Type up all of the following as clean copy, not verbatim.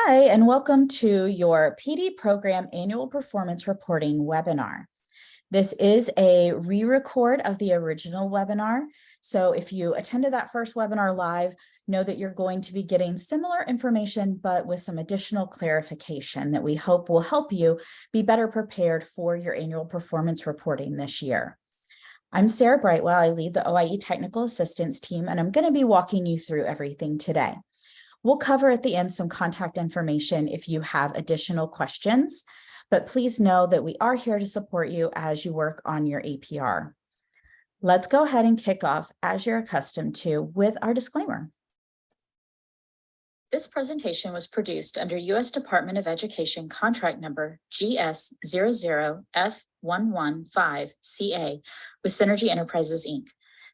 Hi, and welcome to your PD Program Annual Performance Reporting webinar. This is a re-record of the original webinar. So if you attended that first webinar live, know that you're going to be getting similar information, but with some additional clarification that we hope will help you be better prepared for your annual performance reporting this year. I'm Sarah Brightwell. I lead the OIE Technical Assistance team, and I'm going to be walking you through everything today. We'll cover at the end some contact information if you have additional questions, but please know that we are here to support you as you work on your APR. Let's go ahead and kick off, as you're accustomed to, with our disclaimer. This presentation was produced under U.S. Department of Education contract number GS00F115CA with Synergy Enterprises, Inc.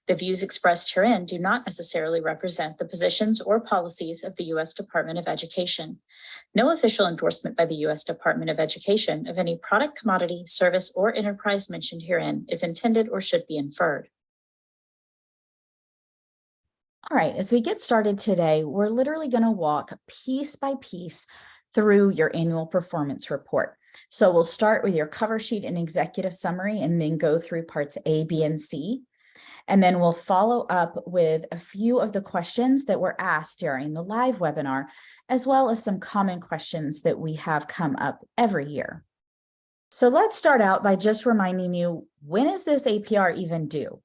The views expressed herein do not necessarily represent the positions or policies of the U.S. Department of Education. No official endorsement by the U.S. Department of Education of any product, commodity, service, or enterprise mentioned herein is intended or should be inferred. All right, as we get started today, we're literally going to walk piece by piece through your annual performance report. So we'll start with your cover sheet and executive summary, and then go through parts A, B, and C. And then we'll follow up with a few of the questions that were asked during the live webinar, as well as some common questions that we have come up every year. So let's start out by just reminding you, when is this APR even due?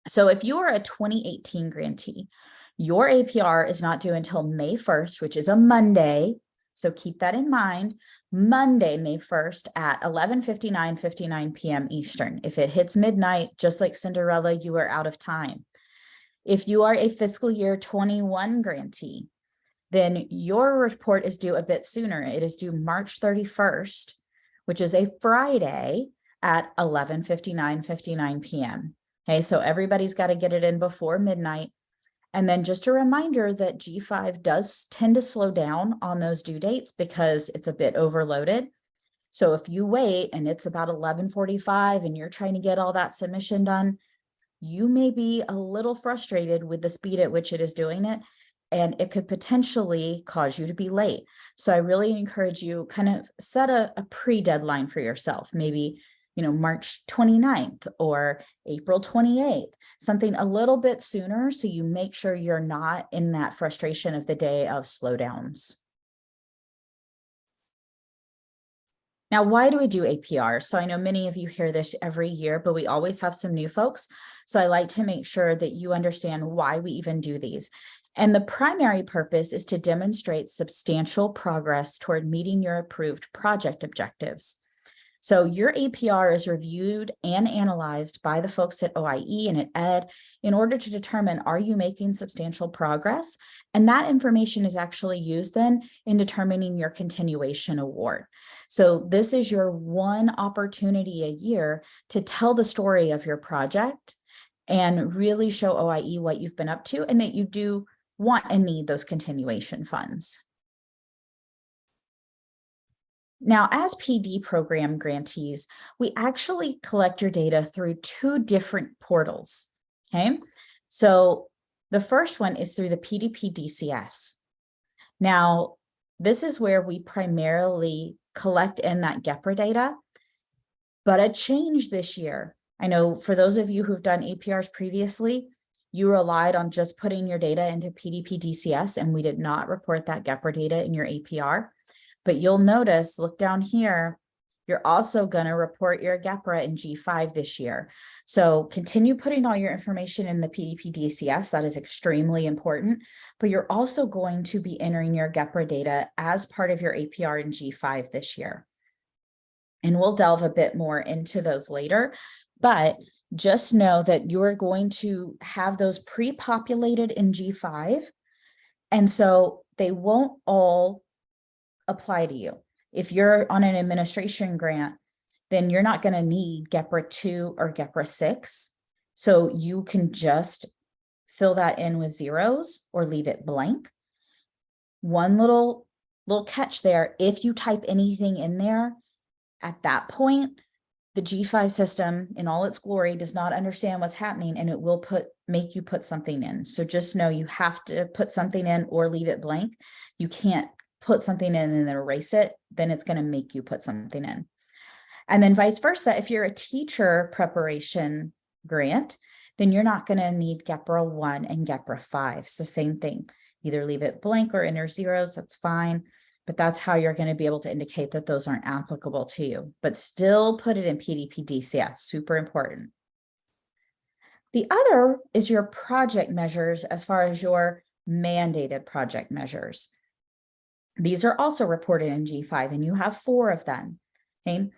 So if you are a 2018 grantee, your APR is not due until May 1st, which is a Monday. So keep that in mind. Monday, May 1st at 11:59 p.m. Eastern. If it hits midnight, just like Cinderella, you are out of time. If you are a fiscal year 21 grantee, then your report is due a bit sooner. It is due March 31st, which is a Friday at 11:59 p.m. Okay, so everybody's got to get it in before midnight. And then just a reminder that G5 does tend to slow down on those due dates because it's a bit overloaded. So if you wait and it's about 11:45 and you're trying to get all that submission done, you may be a little frustrated with the speed at which it is doing it, and it could potentially cause you to be late. So I really encourage you kind of set a pre-deadline for yourself, maybe March 29th or April 28th, something a little bit sooner so you make sure you're not in that frustration of the day of slowdowns. Now, why do we do APR? So I know many of you hear this every year, but we always have some new folks. So I like to make sure that you understand why we even do these. And the primary purpose is to demonstrate substantial progress toward meeting your approved project objectives. So your APR is reviewed and analyzed by the folks at OIE and at ED in order to determine, are you making substantial progress? And that information is actually used then in determining your continuation award. So this is your one opportunity a year to tell the story of your project and really show OIE what you've been up to and that you do want and need those continuation funds. Now, as PD program grantees, we actually collect your data through two different portals, okay? So the first one is through the PDP DCS. Now, this is where we primarily collect in that GEPRA data, but a change this year. I know for those of you who've done APRs previously, you relied on just putting your data into PDP DCS, and we did not report that GEPRA data in your APR. But you'll notice, look down here, you're also going to report your GEPRA in G5 this year. So continue putting all your information in the PDP DCS. That is extremely important. But you're also going to be entering your GEPRA data as part of your APR in G5 this year. And we'll delve a bit more into those later. But just know that you're going to have those pre-populated in G5. And so they won't all apply to you. If you're on an administration grant, then you're not going to need GEPRA 2 or GEPRA 6. So you can just fill that in with zeros or leave it blank. One little catch there, if you type anything in there, at that point, the G5 system in all its glory does not understand what's happening, and it will make you put something in. So just know you have to put something in or leave it blank. You can't put something in and then erase it, then it's going to make you put something in. And then vice versa, if you're a teacher preparation grant, then you're not going to need GEPRA 1 and GEPRA 5. So same thing, either leave it blank or enter zeros, that's fine. But that's how you're going to be able to indicate that those aren't applicable to you, but still put it in PDP-DCS, super important. The other is your project measures as far as your mandated project measures. These are also reported in G5 and you have 4 of them, okay?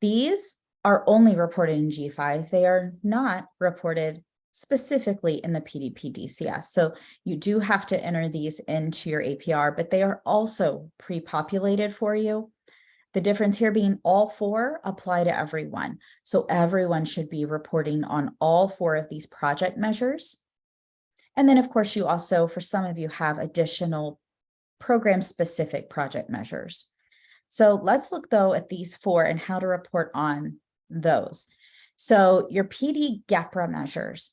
These are only reported in G5. They are not reported specifically in the PDP-DCS. So you do have to enter these into your APR, but they are also pre-populated for you. The difference here being all 4 apply to everyone. So everyone should be reporting on all 4 of these project measures. And then of course you also, for some of you, have additional program-specific project measures. So let's look though at these 4 and how to report on those. So your PD GEPRA measures.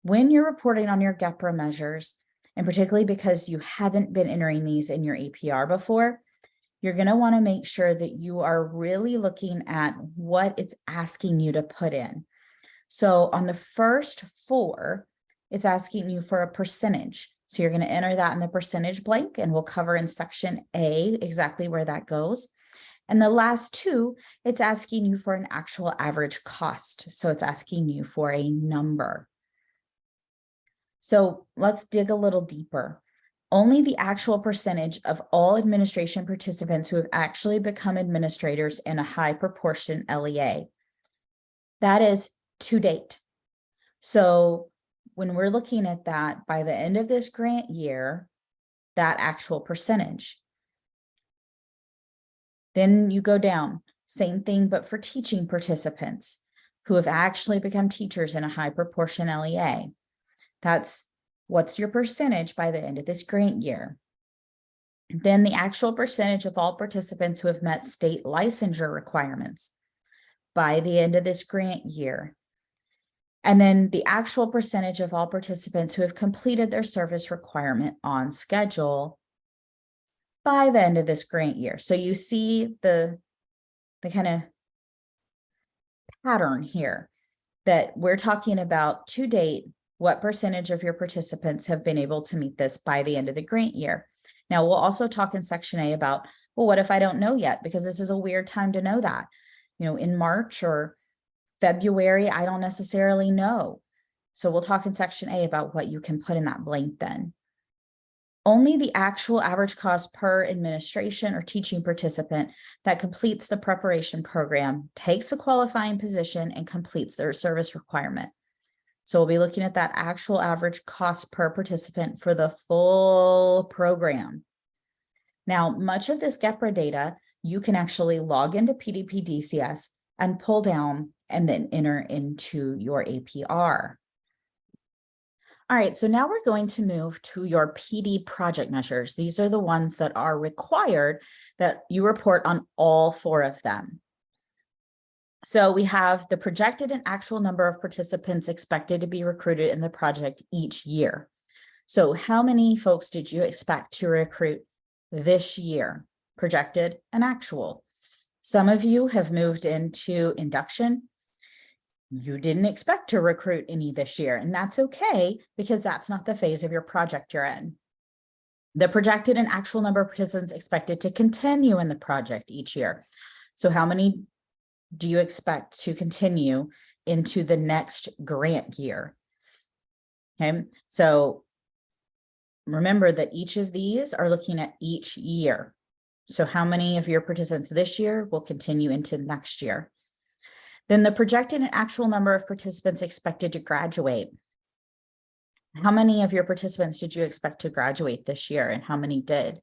When you're reporting on your GEPRA measures, and particularly because you haven't been entering these in your APR before, you're going to want to make sure that you are really looking at what it's asking you to put in. So on the first 4, it's asking you for a percentage. So you're going to enter that in the percentage blank, and we'll cover in section A exactly where that goes. And the last 2, it's asking you for an actual average cost. So it's asking you for a number. So let's dig a little deeper. Only the actual percentage of all administration participants who have actually become administrators in a high proportion LEA. That is to date. So when we're looking at that, by the end of this grant year, that actual percentage. Then you go down, same thing, but for teaching participants who have actually become teachers in a high proportion LEA. That's what's your percentage by the end of this grant year. Then the actual percentage of all participants who have met state licensure requirements by the end of this grant year. And then the actual percentage of all participants who have completed their service requirement on schedule by the end of this grant year. So you see the kind of pattern here that we're talking about to date. What percentage of your participants have been able to meet this by the end of the grant year? Now, we'll also talk in section A about, well, what if I don't know yet? Because this is a weird time to know that. In March or February, I don't necessarily know. So we'll talk in section A about what you can put in that blank then. Only the actual average cost per administration or teaching participant that completes the preparation program, takes a qualifying position, and completes their service requirement. So we'll be looking at that actual average cost per participant for the full program. Now, much of this GEPRA data, you can actually log into PDP-DCS and pull down and then enter into your APR. All right, so now we're going to move to your PD project measures. These are the ones that are required that you report on all 4 of them. So we have the projected and actual number of participants expected to be recruited in the project each year. So how many folks did you expect to recruit this year? Projected and actual. Some of you have moved into induction. You didn't expect to recruit any this year, and that's okay because that's not the phase of your project you're in. The projected and actual number of participants expected to continue in the project each year. So how many do you expect to continue into the next grant year? Okay, so remember that each of these are looking at each year. So how many of your participants this year will continue into next year? Then the projected and actual number of participants expected to graduate. How many of your participants did you expect to graduate this year, and how many did?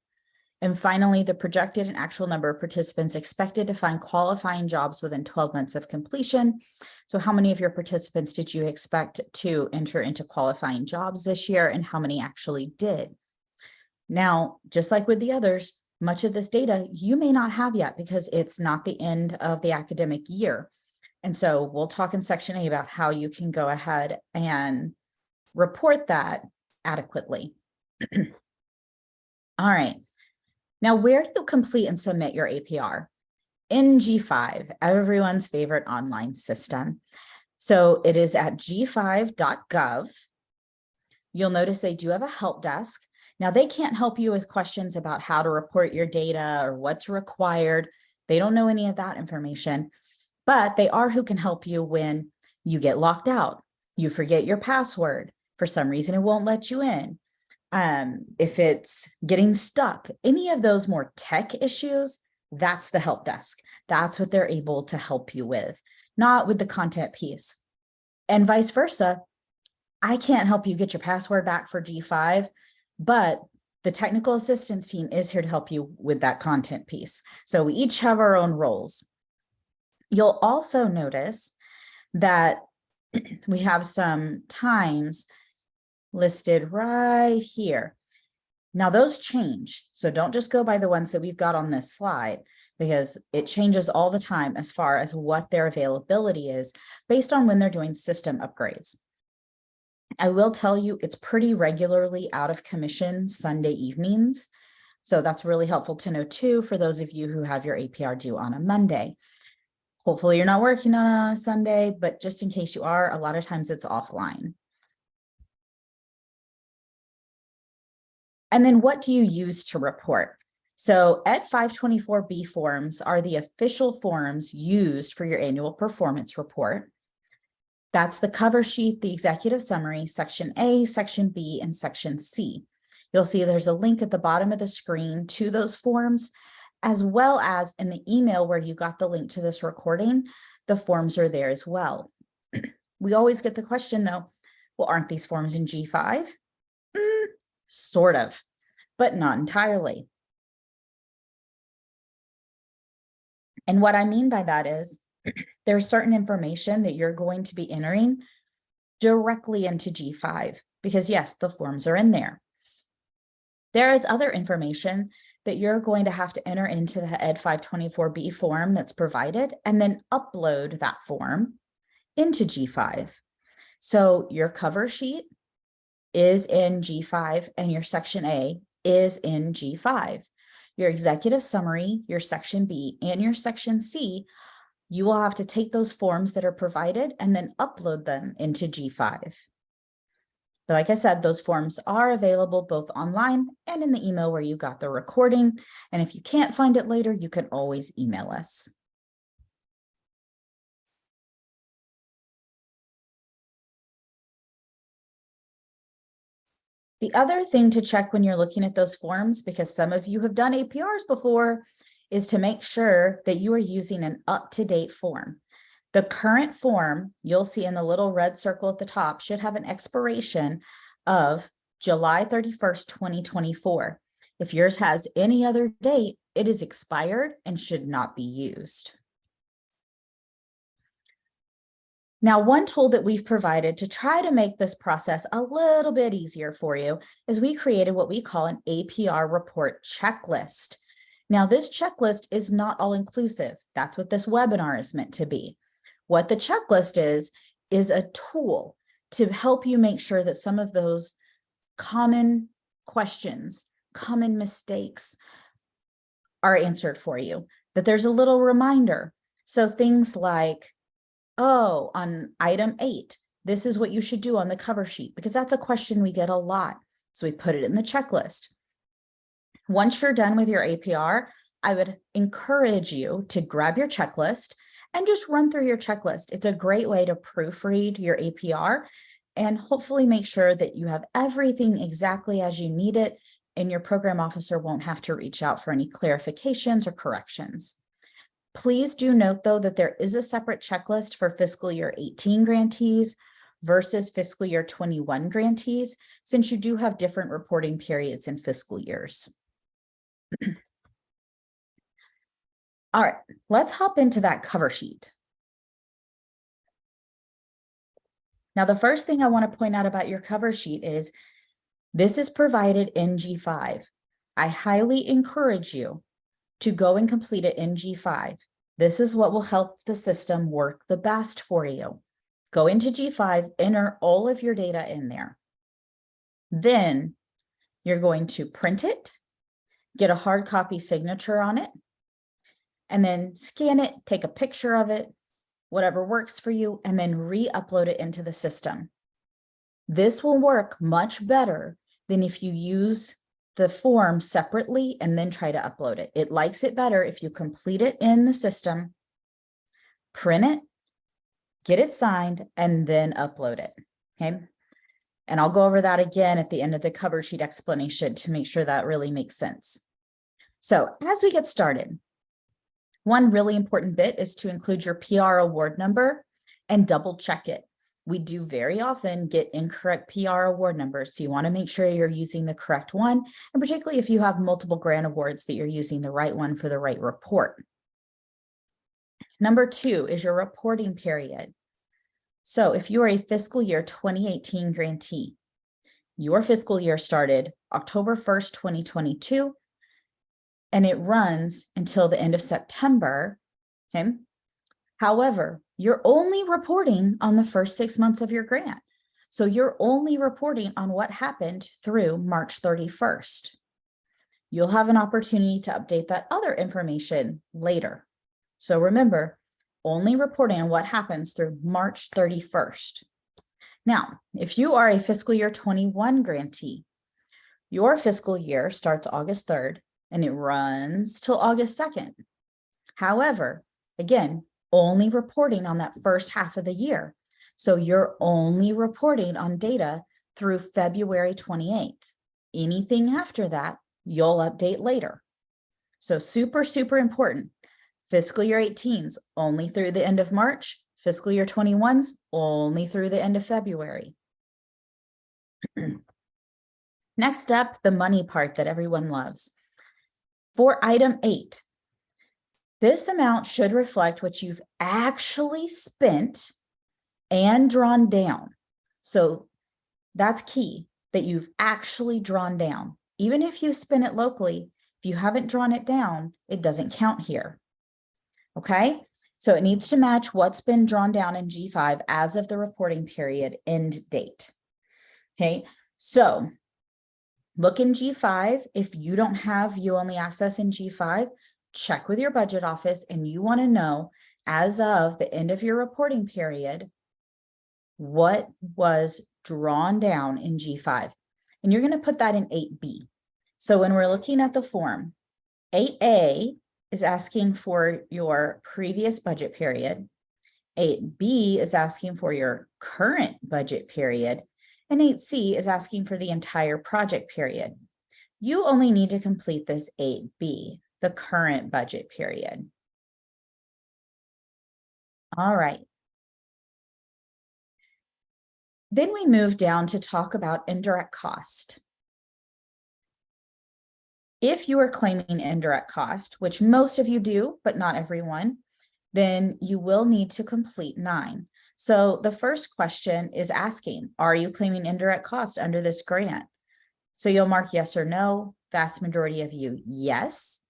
And finally, the projected and actual number of participants expected to find qualifying jobs within 12 months of completion. So how many of your participants did you expect to enter into qualifying jobs this year, and how many actually did? Now, just like with the others, much of this data you may not have yet because it's not the end of the academic year. And so we'll talk in section A about how you can go ahead and report that adequately. All right. Now, where do you complete and submit your APR? In G5, everyone's favorite online system. So it is at g5.gov. You'll notice they do have a help desk. Now, they can't help you with questions about how to report your data or what's required. They don't know any of that information, but they are who can help you when you get locked out, you forget your password, for some reason it won't let you in. If it's getting stuck, any of those more tech issues, that's the help desk. That's what they're able to help you with, not with the content piece. And vice versa. I can't help you get your password back for G5, but the technical assistance team is here to help you with that content piece. So we each have our own roles. You'll also notice that we have some times listed right here. Now those change, so don't just go by the ones that we've got on this slide, because it changes all the time as far as what their availability is based on when they're doing system upgrades. I will tell you it's pretty regularly out of commission Sunday evenings. So that's really helpful to know too, for those of you who have your APR due on a Monday. Hopefully you're not working on a Sunday, but just in case you are, a lot of times it's offline. And then what do you use to report? So ED 524B forms are the official forms used for your annual performance report. That's the cover sheet, the executive summary, section A, section B, and section C. You'll see there's a link at the bottom of the screen to those forms, as well as in the email where you got the link to this recording, the forms are there as well. We always get the question though, well, aren't these forms in G5? Sort of, but not entirely. And what I mean by that is there's certain information that you're going to be entering directly into G5, because yes, the forms are in there. There is other information that you're going to have to enter into the ED 524B form that's provided, and then upload that form into G5. So your cover sheet is in G5 and your section A is in G5. Your executive summary, your section B, and your section C, you will have to take those forms that are provided and then upload them into G5. But like I said, those forms are available both online and in the email where you got the recording. And if you can't find it later, you can always email us. The other thing to check when you're looking at those forms, because some of you have done APRs before, is to make sure that you are using an up-to-date form. The current form you'll see in the little red circle at the top should have an expiration of July 31st, 2024. If yours has any other date, it is expired and should not be used. Now, one tool that we've provided to try to make this process a little bit easier for you is we created what we call an APR report checklist. Now, this checklist is not all-inclusive. That's what this webinar is meant to be. What the checklist is a tool to help you make sure that some of those common questions, common mistakes are answered for you, that there's a little reminder. So things like, oh, on item 8, this is what you should do on the cover sheet, because that's a question we get a lot. So we put it in the checklist. Once you're done with your APR, I would encourage you to grab your checklist and just run through your checklist. It's a great way to proofread your APR and hopefully make sure that you have everything exactly as you need it, and your program officer won't have to reach out for any clarifications or corrections. Please do note, though, that there is a separate checklist for fiscal year 18 grantees versus fiscal year 21 grantees, since you do have different reporting periods in fiscal years. All right, let's hop into that cover sheet. Now, the first thing I want to point out about your cover sheet is this is provided in G5. I highly encourage you to go and complete it in G5. This is what will help the system work the best for you. Go into G5, enter all of your data in there. Then you're going to print it get a hard copy signature on it, and then scan it, take a picture of it, whatever works for you, and then re-upload it into the system. This will work much better than if you use the form separately and then try to upload it. It likes it better if you complete it in the system, print it, get it signed, and then upload it, okay? And I'll go over that again at the end of the cover sheet explanation to make sure that really makes sense. So as we get started, one really important bit is to include your PR award number and double check it. We do very often get incorrect PR award numbers, so you want to make sure you're using the correct one, and particularly if you have multiple grant awards, that you're using the right one for the right report. Number 2 is your reporting period. So if you are a fiscal year 2018 grantee, your fiscal year started October 1st, 2022, and it runs until the end of September, okay? However, you're only reporting on the first 6 months of your grant. So you're only reporting on what happened through March 31st. You'll have an opportunity to update that other information later. So remember, only reporting on what happens through March 31st. Now, if you are a fiscal year 21 grantee, your fiscal year starts August 3rd and it runs till August 2nd. However, again, only reporting on that first half of the year. So you're only reporting on data through February 28th. Anything after that, you'll update later. So super, super important. Fiscal year 18's only through the end of March. Fiscal year 21's only through the end of February. Next up, the money part that everyone loves. For item 8, this amount should reflect what you've actually spent and drawn down. So that's key, that you've actually drawn down. Even if you spend it locally, if you haven't drawn it down, it doesn't count here. Okay, so it needs to match what's been drawn down in G5 as of the reporting period end date. Okay, so look in G5. If you don't have view-only access in G5, check with your budget office, and you want to know, as of the end of your reporting period, what was drawn down in G5. And you're going to put that in 8B. So when we're looking at the form, 8A is asking for your previous budget period. 8B is asking for your current budget period. And 8C is asking for the entire project period. You only need to complete this 8B, the current budget period. All right. Then we move down to talk about indirect cost. If you are claiming indirect cost, which most of you do, but not everyone, then you will need to complete 9. So the first question is asking, are you claiming indirect cost under this grant? So you'll mark yes or no. Vast majority of you, yes.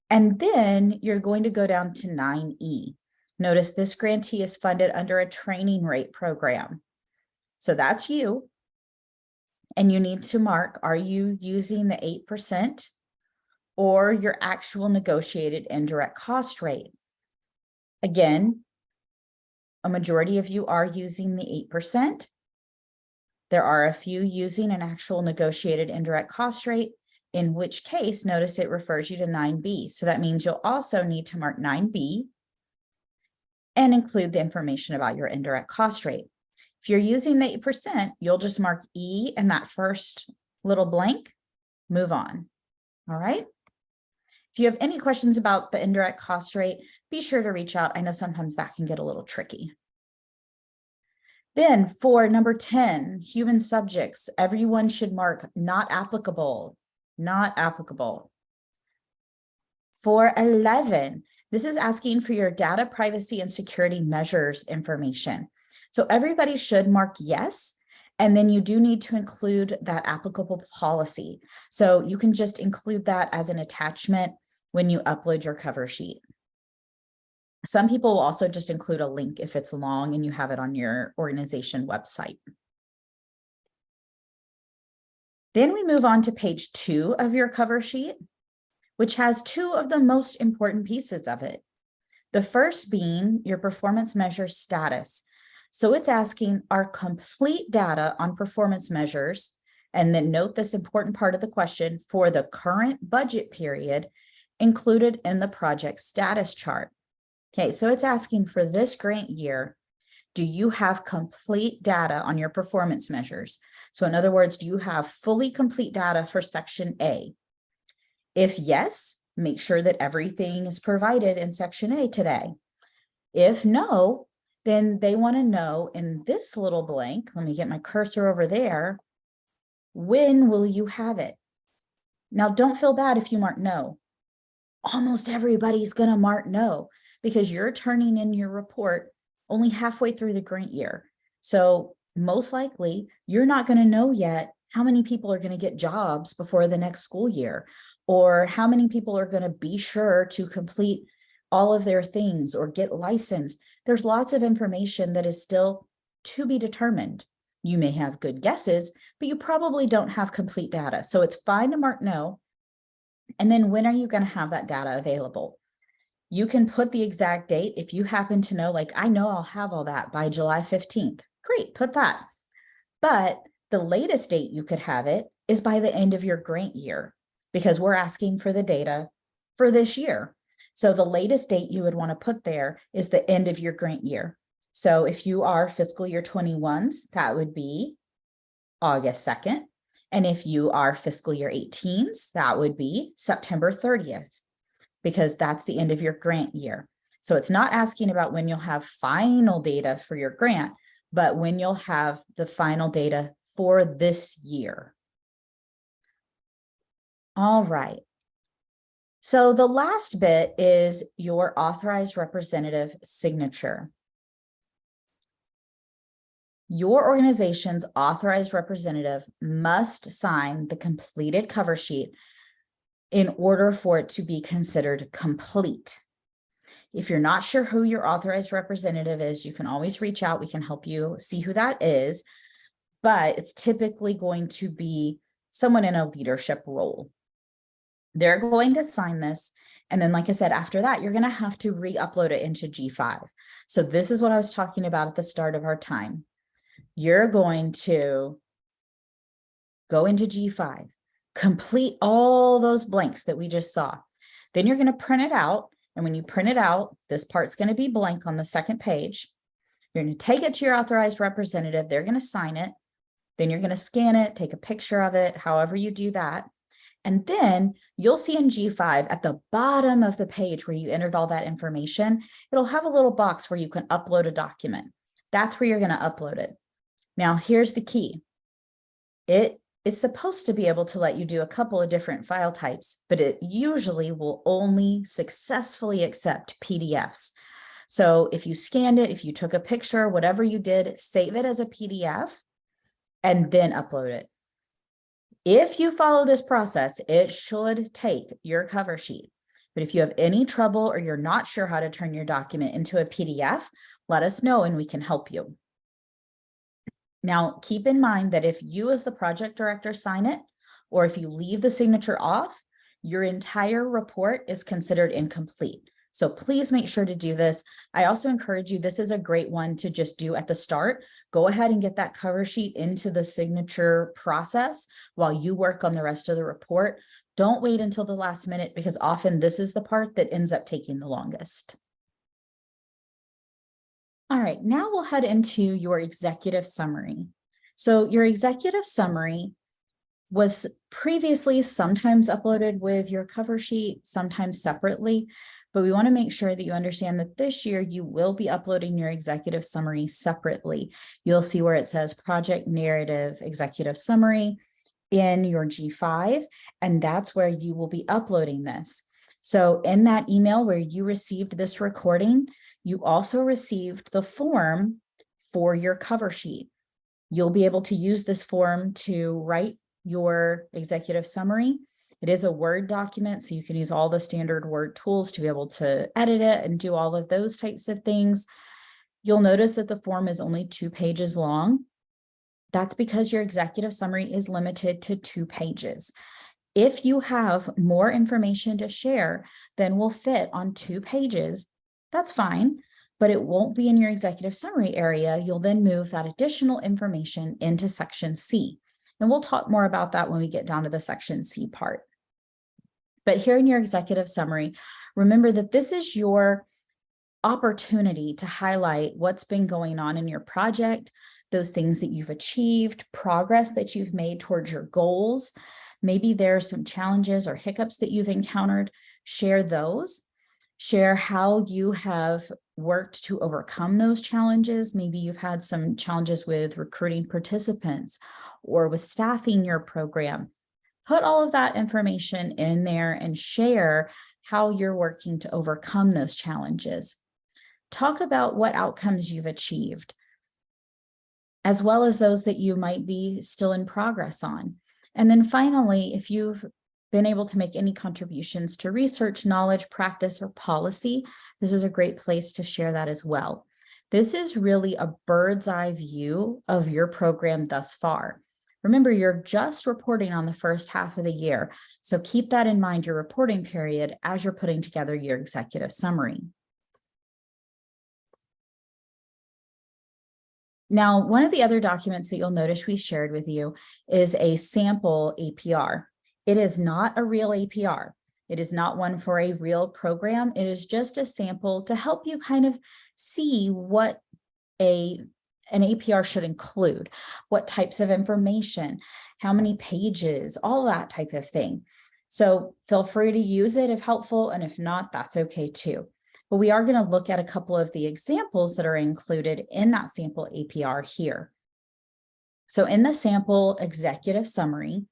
And then you're going to go down to 9E. Notice this grantee is funded under a training rate program. So that's you. And you need to mark, are you using the 8% or your actual negotiated indirect cost rate? Again, a majority of you are using the 8%. There are a few using an actual negotiated indirect cost rate, in which case, notice it refers you to 9B. So that means you'll also need to mark 9B and include the information about your indirect cost rate. If you're using the 8%, you'll just mark E in that first little blank, move on. All right. If you have any questions about the indirect cost rate, be sure to reach out. I know sometimes that can get a little tricky. Then for number 10, human subjects, everyone should mark not applicable, not applicable. For 11, this is asking for your data privacy and security measures information. So everybody should mark yes, and then you do need to include that applicable policy. So you can just include that as an attachment when you upload your cover sheet. Some people will also just include a link if it's long and you have it on your organization website. Then we move on to page 2 of your cover sheet. which has two of the most important pieces of it. The first being your performance measure status. So it's asking, are complete data on performance measures, and then note this important part of the question, for the current budget period included in the project status chart. Okay, so it's asking for this grant year, do you have complete data on your performance measures? So in other words, do you have fully complete data for section A? If yes, make sure that everything is provided in section A today. If no, then they want to know in this little blank, let me get my cursor over there, when will you have it? Now, don't feel bad if you mark no. Almost everybody's going to mark no because you're turning in your report only halfway through the grant year. So most likely you're not going to know yet how many people are going to get jobs before the next school year, or how many people are going to be sure to complete all of their things or get licensed. There's lots of information that is still to be determined. You may have good guesses, but you probably don't have complete data. So it's fine to mark no. And then when are you going to have that data available? You can put the exact date if you happen to know, like, I know I'll have all that by July 15th. Great, put that. But the latest date you could have it is by the end of your grant year, because we're asking for the data for this year. So the latest date you would want to put there is the end of your grant year. So if you are fiscal year 21s, that would be August 2nd. And if you are fiscal year 18s, that would be September 30th, because that's the end of your grant year. So it's not asking about when you'll have final data for your grant, but when you'll have the final data for this year. All right. So the last bit is your authorized representative signature. Your organization's authorized representative must sign the completed cover sheet in order for it to be considered complete. If you're not sure who your authorized representative is, you can always reach out. We can help you see who that is, but it's typically going to be someone in a leadership role. They're going to sign this. And then, like I said, after that, you're going to have to re-upload it into G5. So this is what I was talking about at the start of our time. You're going to go into G5, complete all those blanks that we just saw. Then you're going to print it out. And when you print it out, this part's going to be blank on the second page. You're going to take it to your authorized representative. They're going to sign it. Then you're going to scan it, take a picture of it, however you do that. And then you'll see in G5 at the bottom of the page where you entered all that information, it'll have a little box where you can upload a document. That's where you're going to upload it. Now, here's the key. It is supposed to be able to let you do a couple of different file types, but it usually will only successfully accept PDFs. So if you scanned it, if you took a picture, whatever you did, save it as a PDF and then upload it. If you follow this process, it should take your cover sheet. But if you have any trouble or you're not sure how to turn your document into a PDF, let us know and we can help you. Now, keep in mind that if you as the project director sign it, or if you leave the signature off, your entire report is considered incomplete. So please make sure to do this. I also encourage you, this is a great one to just do at the start. Go ahead and get that cover sheet into the signature process while you work on the rest of the report. Don't wait until the last minute, because often this is the part that ends up taking the longest. All right, now we'll head into your executive summary. So your executive summary was previously sometimes uploaded with your cover sheet, sometimes separately, but we want to make sure that you understand that this year you will be uploading your executive summary separately. You'll see where it says project narrative executive summary in your G5, and that's where you will be uploading this. So in that email where you received this recording, you also received the form for your cover sheet. You'll be able to use this form to write your executive summary. It is a Word document, so you can use all the standard Word tools to be able to edit it and do all of those types of things. You'll notice that the form is only 2 pages long. That's because your executive summary is limited to 2 pages. If you have more information to share than will fit on 2 pages, that's fine, but it won't be in your executive summary area. You'll then move that additional information into section C. And we'll talk more about that when we get down to the section C part. But here in your executive summary, remember that this is your opportunity to highlight what's been going on in your project, those things that you've achieved, progress that you've made towards your goals. Maybe there are some challenges or hiccups that you've encountered. Share those. Share how you have worked to overcome those challenges. Maybe you've had some challenges with recruiting participants or with staffing your program. Put all of that information in there and share how you're working to overcome those challenges. Talk about what outcomes you've achieved, as well as those that you might be still in progress on. And then finally, if you've been able to make any contributions to research, knowledge, practice, or policy, this is a great place to share that as well. This is really a bird's eye view of your program thus far. Remember, you're just reporting on the first half of the year, so keep that in mind your reporting period as you're putting together your executive summary. Now, one of the other documents that you'll notice we shared with you is a sample APR. It is not a real APR. It is not one for a real program. It is just a sample to help you kind of see what an APR should include, what types of information, how many pages, all that type of thing. So feel free to use it if helpful, and if not, that's okay too. But we are going to look at a couple of the examples that are included in that sample APR here. So in the sample executive summary,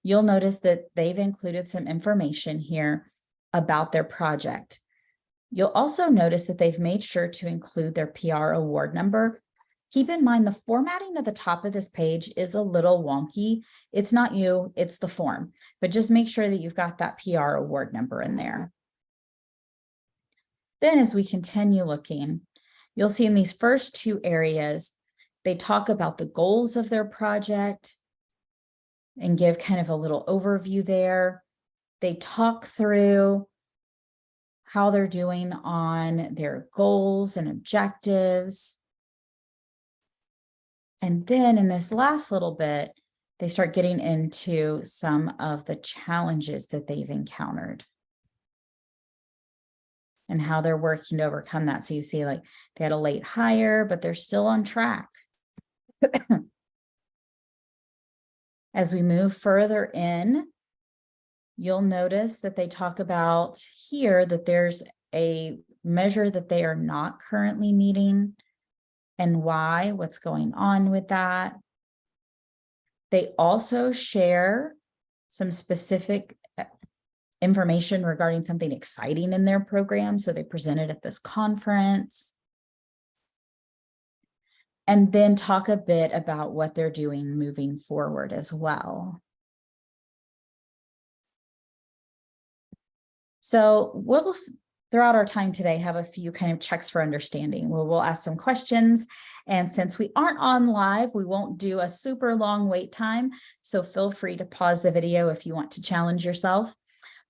you'll notice that they've included some information here about their project. You'll also notice that they've made sure to include their PR award number. Keep in mind the formatting at the top of this page is a little wonky. It's not you, it's the form, but just make sure that you've got that PR award number in there. Then as we continue looking, you'll see in these first 2 areas, they talk about the goals of their project and give kind of a little overview there. They talk through how they're doing on their goals and objectives. And then in this last little bit, they start getting into some of the challenges that they've encountered and how they're working to overcome that. So you see, like, they had a late hire, but they're still on track. As we move further in, you'll notice that they talk about here that there's a measure that they are not currently meeting and why, what's going on with that. They also share some specific information regarding something exciting in their program. So they presented at this conference. And then talk a bit about what they're doing moving forward as well. So we'll, throughout our time today, have a few kind of checks for understanding where we'll ask some questions. And since we aren't on live, we won't do a super long wait time. So feel free to pause the video if you want to challenge yourself.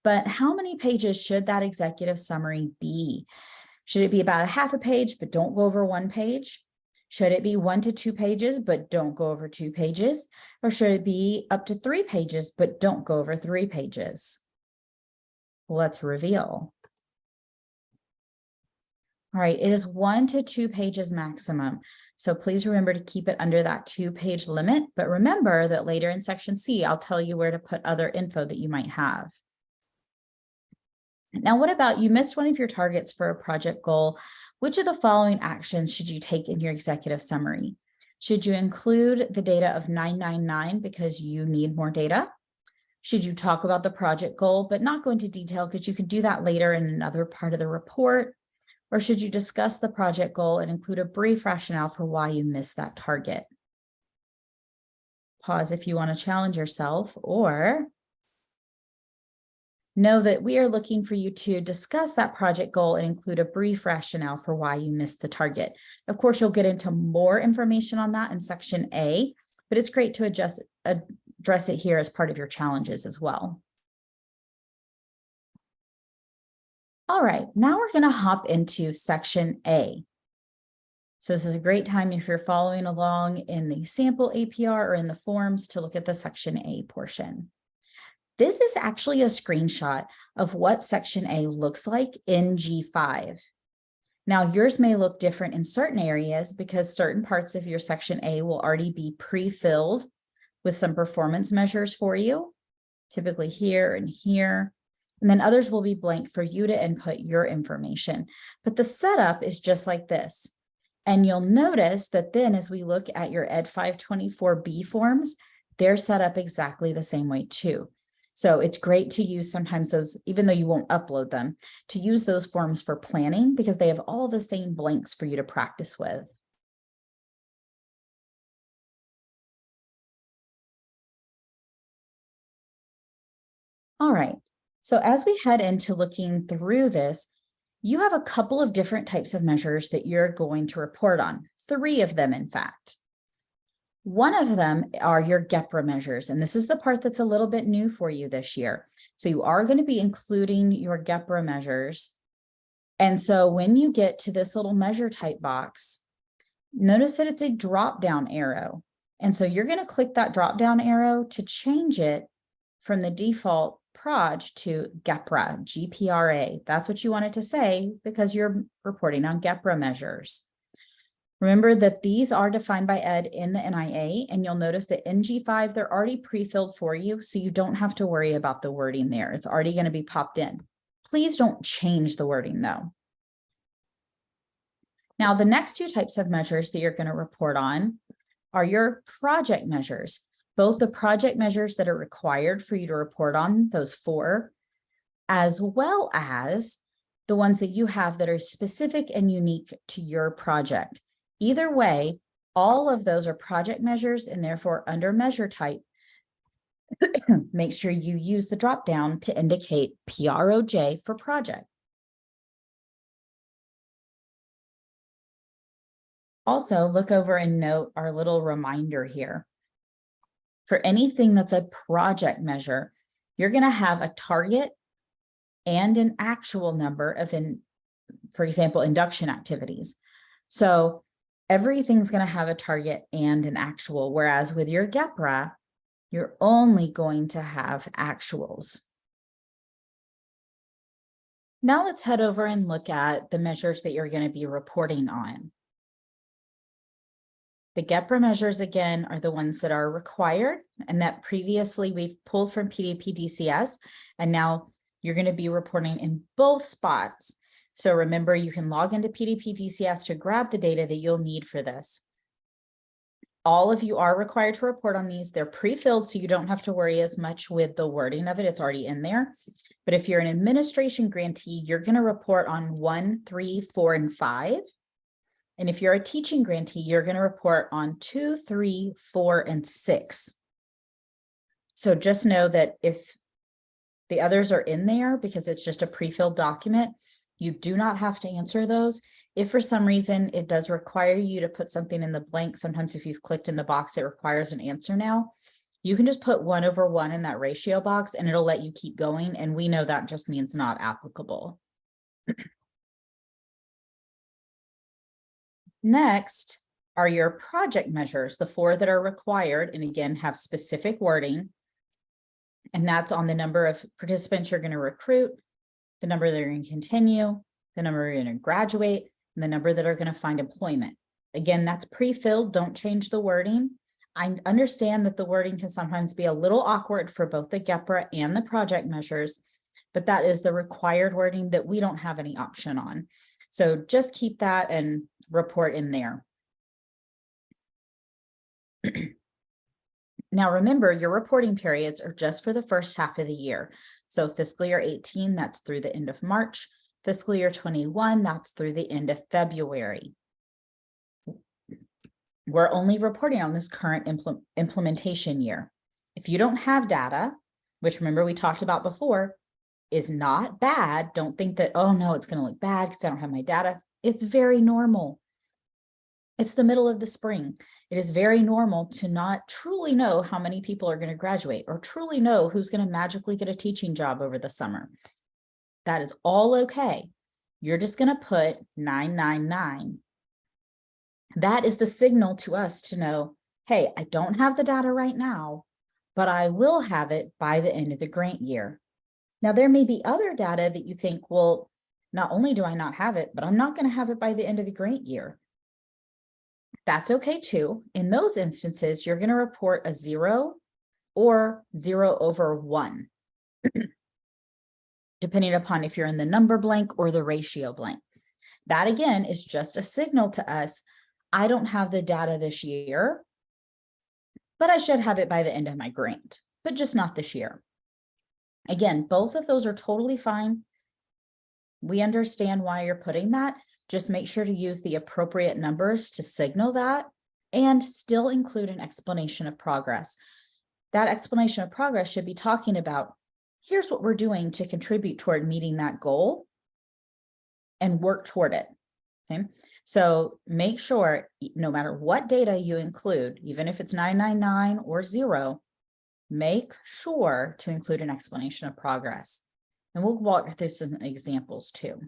But how many pages should that executive summary be? Should it be about a half a page, but don't go over 1 page? Should it be 1 to 2 pages, but don't go over 2 pages? Or should it be up to 3 pages, but don't go over 3 pages? Let's reveal. All right, it is 1 to 2 pages maximum. So please remember to keep it under that 2-page limit. But remember that later in section C, I'll tell you where to put other info that you might have. Now, what about you missed one of your targets for a project goal? Which of the following actions should you take in your executive summary? Should you include the data of 999 because you need more data? Should you talk about the project goal, but not go into detail because you can do that later in another part of the report? Or should you discuss the project goal and include a brief rationale for why you missed that target? Pause if you want to challenge yourself, or know that we are looking for you to discuss that project goal and include a brief rationale for why you missed the target. Of course, you'll get into more information on that in section A, but it's great to address it here as part of your challenges as well. All right, now we're going to hop into section A. So this is a great time if you're following along in the sample APR or in the forms to look at the section A portion. This is actually a screenshot of what section A looks like in G5. Now, yours may look different in certain areas because certain parts of your section A will already be pre-filled with some performance measures for you, typically here and here. And then others will be blank for you to input your information. But the setup is just like this. And you'll notice that then as we look at your Ed 524B forms, they're set up exactly the same way too. So it's great to use sometimes those, even though you won't upload them, to use those forms for planning because they have all the same blanks for you to practice with. All right, so as we head into looking through this, you have a couple of different types of measures that you're going to report on, 3 of them, in fact. One of them are your GEPRA measures, and this is the part that's a little bit new for you this year. So you are going to be including your GEPRA measures. And so when you get to this little measure type box, notice that it's a drop-down arrow. And so you're going to click that drop-down arrow to change it from the default proj to GEPRA, GPRA. That's what you want it to say because you're reporting on GEPRA measures. Remember that these are defined by Ed in the NIA, and you'll notice that in G5, they're already pre-filled for you, so you don't have to worry about the wording there. It's already going to be popped in. Please don't change the wording though. Now, the next 2 types of measures that you're going to report on are your project measures, both the project measures that are required for you to report on, those 4, as well as the ones that you have that are specific and unique to your project. Either way, all of those are project measures and therefore under measure type, make sure you use the drop down to indicate PROJ for project. Also, look over and note our little reminder here. For anything that's a project measure, you're going to have a target and an actual number of, for example, induction activities. So everything's going to have a target and an actual, whereas with your GEPRA, you're only going to have actuals. Now let's head over and look at the measures that you're going to be reporting on. The GEPRA measures, again, are the ones that are required and that previously we pulled from PDP-DCS, and now you're going to be reporting in both spots. So remember, you can log into PDP-DCS to grab the data that you'll need for this. All of you are required to report on these. They're pre-filled, so you don't have to worry as much with the wording of it. It's already in there. But if you're an administration grantee, you're going to report on 1, 3, 4, and 5. And if you're a teaching grantee, you're going to report on 2, 3, 4, and 6. So just know that if the others are in there because it's just a pre-filled document, you do not have to answer those. If for some reason it does require you to put something in the blank, sometimes if you've clicked in the box, it requires an answer now. You can just put 1/1 in that ratio box and it'll let you keep going. And we know that just means not applicable. Next are your project measures, the 4 that are required, and again, have specific wording. And that's on the number of participants you're going to recruit, the number that are going to continue, the number you're going to graduate, and the number that are going to find employment. Again, that's pre-filled. Don't change the wording. I understand that the wording can sometimes be a little awkward for both the GEPRA and the project measures, but that is the required wording that we don't have any option on. So just keep that and report in there. Now, remember, your reporting periods are just for the first half of the year. So fiscal year 18, that's through the end of March. Fiscal year 21, that's through the end of February. We're only reporting on this current implementation year. If you don't have data, which remember we talked about before, is not bad. Don't think that, oh no, it's going to look bad because I don't have my data. It's very normal. It's the middle of the spring. It is very normal to not truly know how many people are going to graduate or truly know who's going to magically get a teaching job over the summer. That is all okay. You're just going to put 999. That is the signal to us to know, hey, I don't have the data right now, but I will have it by the end of the grant year. Now, there may be other data that you think, well, not only do I not have it, but I'm not going to have it by the end of the grant year. That's okay too. In those instances, you're going to report a 0 or 0/1, depending upon if you're in the number blank or the ratio blank. That again is just a signal to us. I don't have the data this year, but I should have it by the end of my grant, but just not this year. Again, both of those are totally fine. We understand why you're putting that. Just make sure to use the appropriate numbers to signal that and still include an explanation of progress. That explanation of progress should be talking about, here's what we're doing to contribute toward meeting that goal and work toward it. Okay. So make sure no matter what data you include, even if it's 999 or 0, make sure to include an explanation of progress. And we'll walk through some examples too.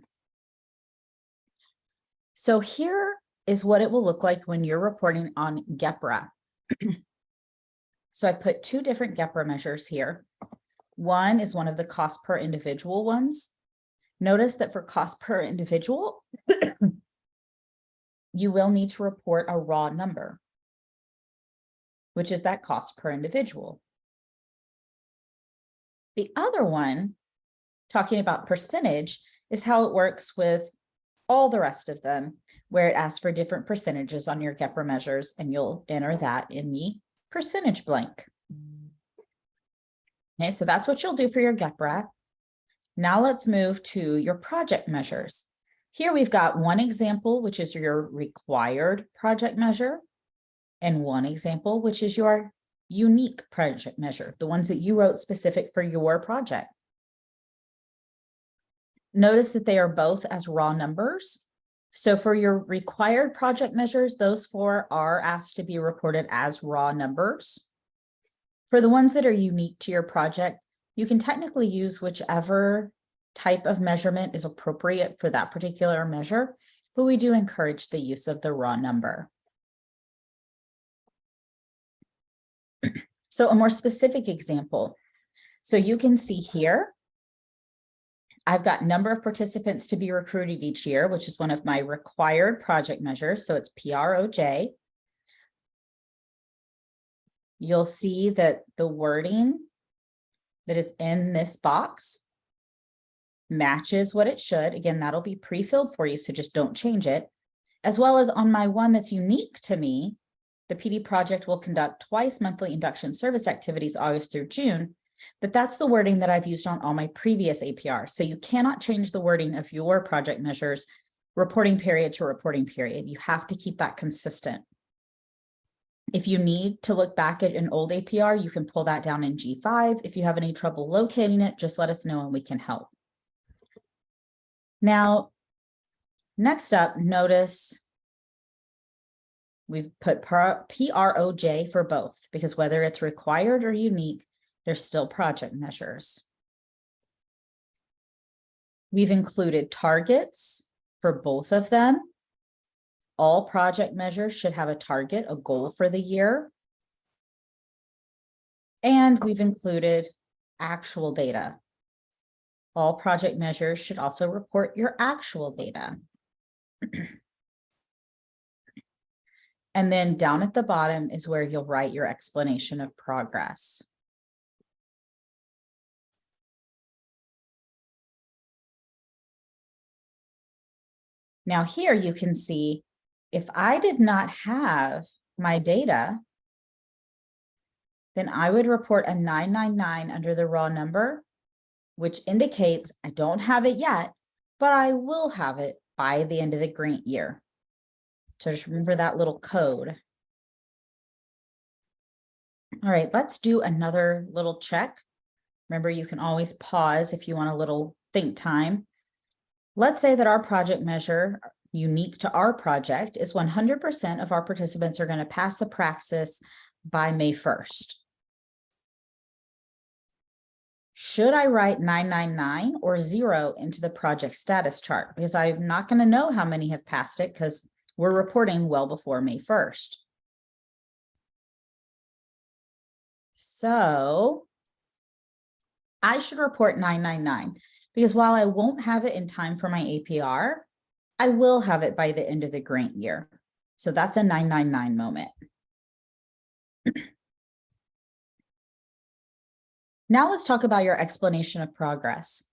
So here is what it will look like when you're reporting on GEPRA. So I put 2 different GEPRA measures here. One is one of the cost per individual ones. Notice that for cost per individual, you will need to report a raw number, which is that cost per individual. The other one, talking about percentage, is how it works with all the rest of them, where it asks for different percentages on your GEPRA measures, and you'll enter that in the percentage blank. Okay, so that's what you'll do for your GEPRA. Now let's move to your project measures. Here we've got one example, which is your required project measure, and one example, which is your unique project measure, the ones that you wrote specific for your project. Notice that they are both as raw numbers. So for your required project measures, those 4 are asked to be reported as raw numbers. For the ones that are unique to your project, you can technically use whichever type of measurement is appropriate for that particular measure, but we do encourage the use of the raw number. So a more specific example. So you can see here, I've got number of participants to be recruited each year, which is one of my required project measures. So it's PROJ. You'll see that the wording that is in this box matches what it should. Again, that'll be pre-filled for you, so just don't change it. As well as on my one that's unique to me, the PD project will conduct twice monthly induction service activities, August through June. But that's the wording that I've used on all my previous APRs. So you cannot change the wording of your project measures reporting period to reporting period. You have to keep that consistent. If you need to look back at an old APR, you can pull that down in G5. If you have any trouble locating it, just let us know and we can help. Now, next up, notice we've put PROJ for both, because whether it's required or unique, they're still project measures. We've included targets for both of them. All project measures should have a target, a goal for the year. And we've included actual data. All project measures should also report your actual data. And then down at the bottom is where you'll write your explanation of progress. Now here you can see if I did not have my data, then I would report a 999 under the raw number, which indicates I don't have it yet, but I will have it by the end of the grant year. So just remember that little code. All right, let's do another little check. Remember, you can always pause if you want a little think time. Let's say that our project measure unique to our project, is 100% of our participants are going to pass the praxis by May 1st. Should I write 999 or 0 into the project status chart? Because I'm not going to know how many have passed it because we're reporting well before May 1st. So I should report 999 because while I won't have it in time for my APR, I will have it by the end of the grant year. So that's a 999 moment. Now let's talk about your explanation of progress.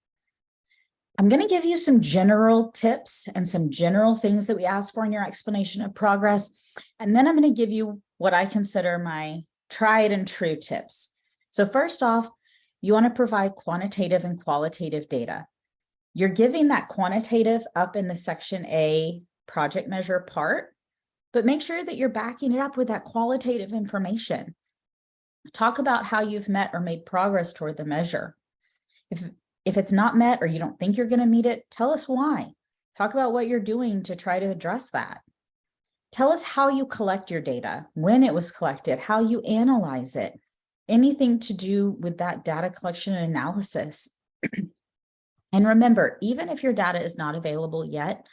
I'm going to give you some general tips and some general things that we ask for in your explanation of progress. And then I'm going to give you what I consider my tried and true tips. So first off, you want to provide quantitative and qualitative data. You're giving that quantitative up in the Section A project measure part, but make sure that you're backing it up with that qualitative information. Talk about how you've met or made progress toward the measure. If it's not met or you don't think you're going to meet it, tell us why. Talk about what you're doing to try to address that. Tell us how you collect your data, when it was collected, how you analyze it, anything to do with that data collection and analysis. And remember, even if your data is not available yet,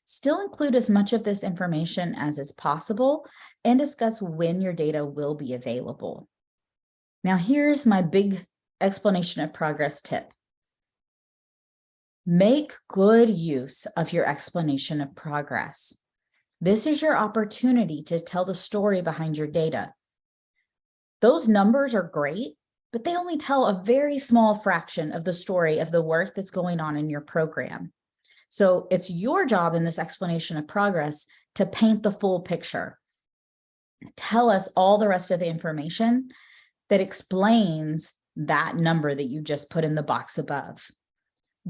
still include as much of this information as is possible and discuss when your data will be available. Now, here's my big explanation of progress tip. Make good use of your explanation of progress. This is your opportunity to tell the story behind your data. Those numbers are great, but they only tell a very small fraction of the story of the work that's going on in your program. So it's your job in this explanation of progress to paint the full picture. Tell us all the rest of the information that explains that number that you just put in the box above.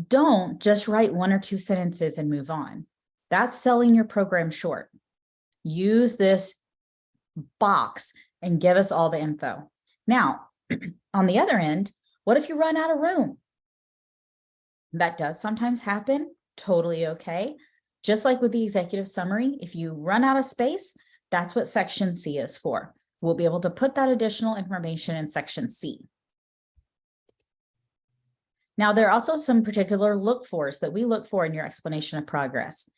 Don't just write 1 or 2 sentences and move on. That's selling your program short. Use this box and give us all the info. Now, on the other end, what if you run out of room? That does sometimes happen. Totally okay. Just like with the executive summary, if you run out of space, that's what Section C is for. We'll be able to put that additional information in Section C. Now, there are also some particular look-fors that we look for in your explanation of progress.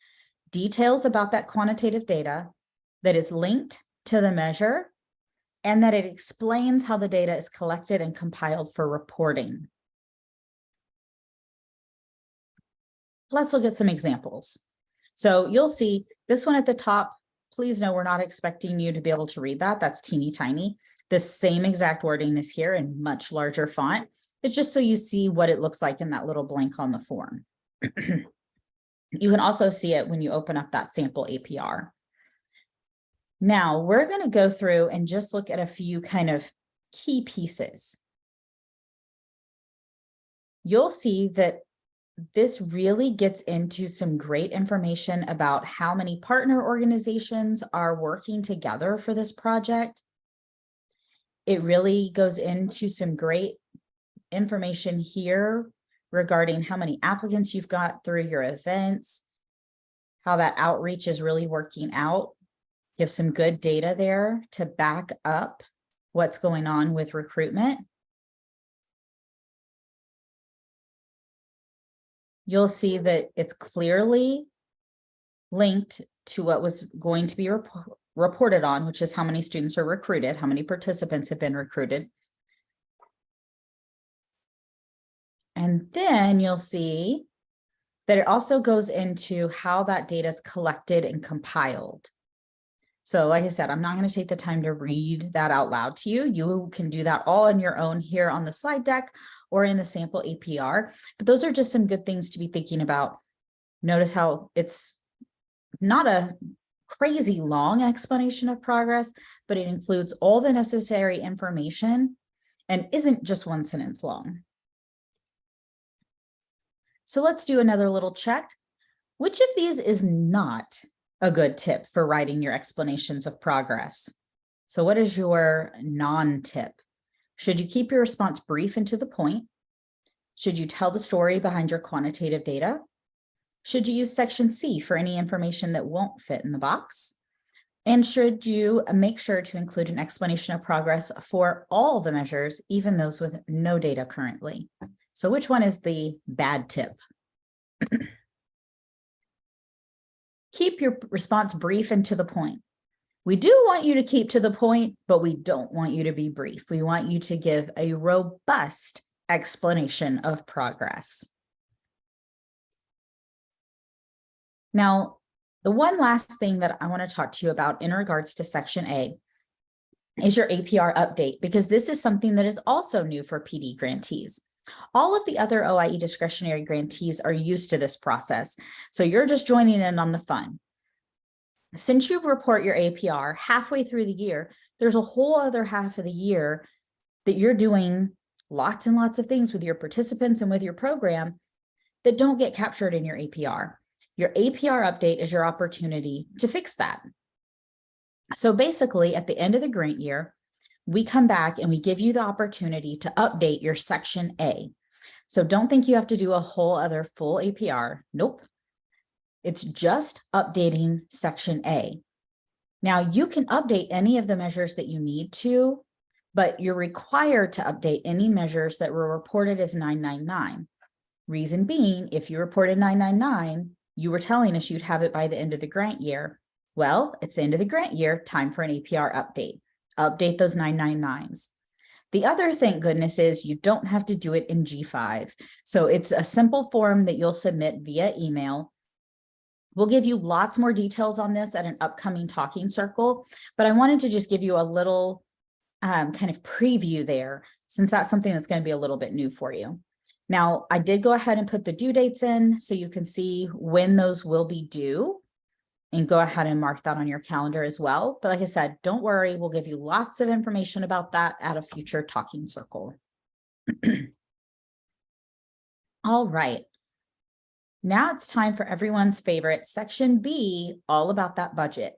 Details about that quantitative data that is linked to the measure and that it explains how the data is collected and compiled for reporting. Let's look at some examples. So you'll see this one at the top. Please know we're not expecting you to be able to read that. That's teeny tiny. The same exact wording is here in much larger font. It's just so you see what it looks like in that little blank on the form. You can also see it when you open up that sample APR. Now we're going to go through and just look at a few kind of key pieces. You'll see that this really gets into some great information about how many partner organizations are working together for this project. It really goes into some great information here regarding how many applicants you've got through your events, how that outreach is really working out. You have some good data there to back up what's going on with recruitment. You'll see that it's clearly linked to what was going to be reported on, which is how many students are recruited, how many participants have been recruited. And then you'll see that it also goes into how that data is collected and compiled. So like I said, I'm not going to take the time to read that out loud to you. You can do that all on your own here on the slide deck or in the sample APR. But those are just some good things to be thinking about. Notice how it's not a crazy long explanation of progress, but it includes all the necessary information and isn't just 1 sentence long. So let's do another little check. Which of these is not a good tip for writing your explanations of progress? So what is your non-tip? Should you keep your response brief and to the point? Should you tell the story behind your quantitative data? Should you use section C for any information that won't fit in the box? And should you make sure to include an explanation of progress for all the measures, even those with no data currently? So which one is the bad tip? Keep your response brief and to the point. We do want you to keep to the point, but we don't want you to be brief. We want you to give a robust explanation of progress. Now, the one last thing that I want to talk to you about in regards to Section A is your APR update, because this is something that is also new for PD grantees. All of the other OIE discretionary grantees are used to this process, so you're just joining in on the fun. Since you report your APR halfway through the year, there's a whole other half of the year that you're doing lots and lots of things with your participants and with your program that don't get captured in your APR. Your APR update is your opportunity to fix that. So basically, at the end of the grant year, we come back and we give you the opportunity to update your Section A. So don't think you have to do a whole other full APR. Nope. It's just updating Section A. Now, you can update any of the measures that you need to, but you're required to update any measures that were reported as 999. Reason being, if you reported 999, you were telling us you'd have it by the end of the grant year. Well, it's the end of the grant year, time for an APR update. Update those 999s. The other, thank goodness, is you don't have to do it in G5. So it's a simple form that you'll submit via email. We'll give you lots more details on this at an upcoming talking circle, but I wanted to just give you a little kind of preview there, since that's something that's going to be a little bit new for you. Now, I did go ahead and put the due dates in so you can see when those will be due, and go ahead and mark that on your calendar as well. But like I said, don't worry, we'll give you lots of information about that at a future talking circle. All right. Now it's time for everyone's favorite Section B, all about that budget.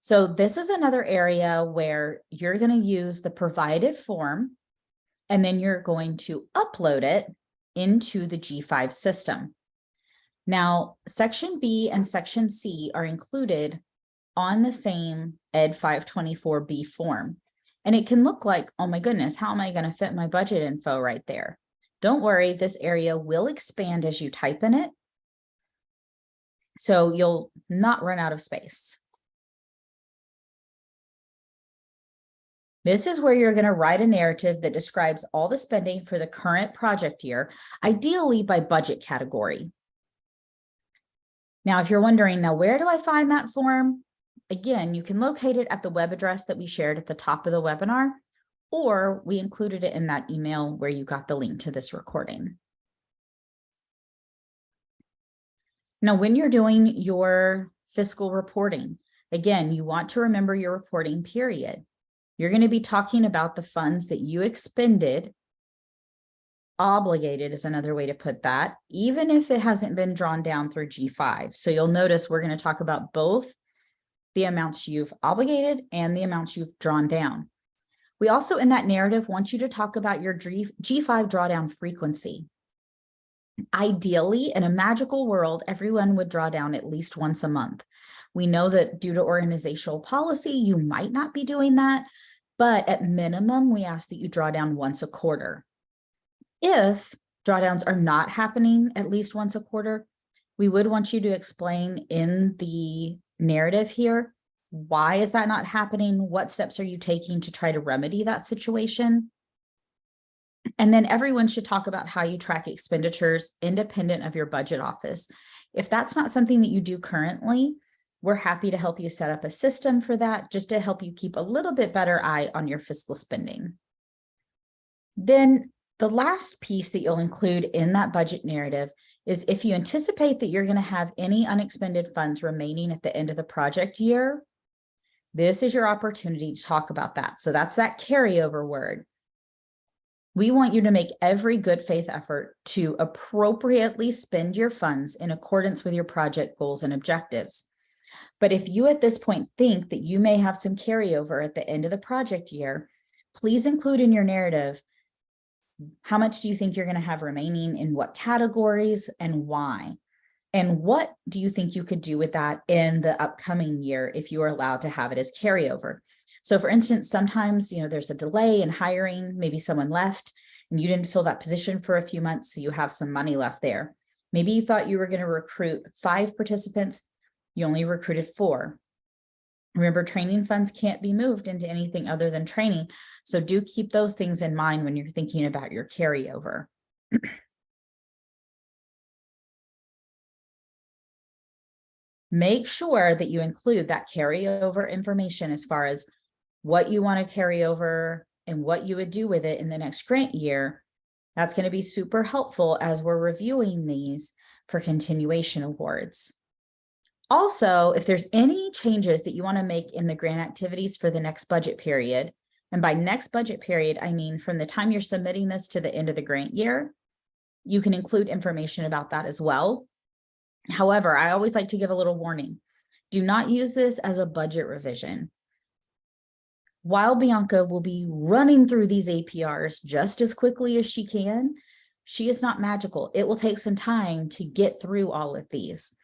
So this is another area where you're going to use the provided form, and then you're going to upload it into the G5 system. Now, Section B and Section C are included on the same Ed 524B form. And it can look like, oh my goodness, how am I going to fit my budget info right there? Don't worry, this area will expand as you type in it, so you'll not run out of space. This is where you're going to write a narrative that describes all the spending for the current project year, ideally by budget category. Now, if you're wondering, now where do I find that form? Again, you can locate it at the web address that we shared at the top of the webinar, or we included it in that email where you got the link to this recording. Now, when you're doing your fiscal reporting, again, you want to remember your reporting period. You're going to be talking about the funds that you expended. Obligated is another way to put that, even if it hasn't been drawn down through G5. So you'll notice we're going to talk about both the amounts you've obligated and the amounts you've drawn down. We also, in that narrative, want you to talk about your G5 drawdown frequency. Ideally, in a magical world, everyone would draw down at least once a month. We know that due to organizational policy, you might not be doing that, but at minimum, we ask that you draw down once a quarter. If drawdowns are not happening at least once a quarter, we would want you to explain in the narrative here, why is that not happening? What steps are you taking to try to remedy that situation? And then everyone should talk about how you track expenditures independent of your budget office. If that's not something that you do currently, we're happy to help you set up a system for that, just to help you keep a little bit better eye on your fiscal spending. Then the last piece that you'll include in that budget narrative is if you anticipate that you're going to have any unexpended funds remaining at the end of the project year, this is your opportunity to talk about that. So that's that carryover word. We want you to make every good faith effort to appropriately spend your funds in accordance with your project goals and objectives. But if you at this point think that you may have some carryover at the end of the project year, please include in your narrative, how much do you think you're going to have remaining in what categories and why? And what do you think you could do with that in the upcoming year if you are allowed to have it as carryover? So for instance, sometimes, there's a delay in hiring, maybe someone left and you didn't fill that position for a few months, so you have some money left there. Maybe you thought you were going to recruit 5 participants, you only recruited 4. Remember, training funds can't be moved into anything other than training. So do keep those things in mind when you're thinking about your carryover. Make sure that you include that carryover information as far as what you want to carry over and what you would do with it in the next grant year. That's going to be super helpful as we're reviewing these for continuation awards. Also, if there's any changes that you want to make in the grant activities for the next budget period, and by next budget period, I mean from the time you're submitting this to the end of the grant year, you can include information about that as well. However, I always like to give a little warning. Do not use this as a budget revision. While Bianca will be running through these APRs just as quickly as she can, she is not magical. It will take some time to get through all of these.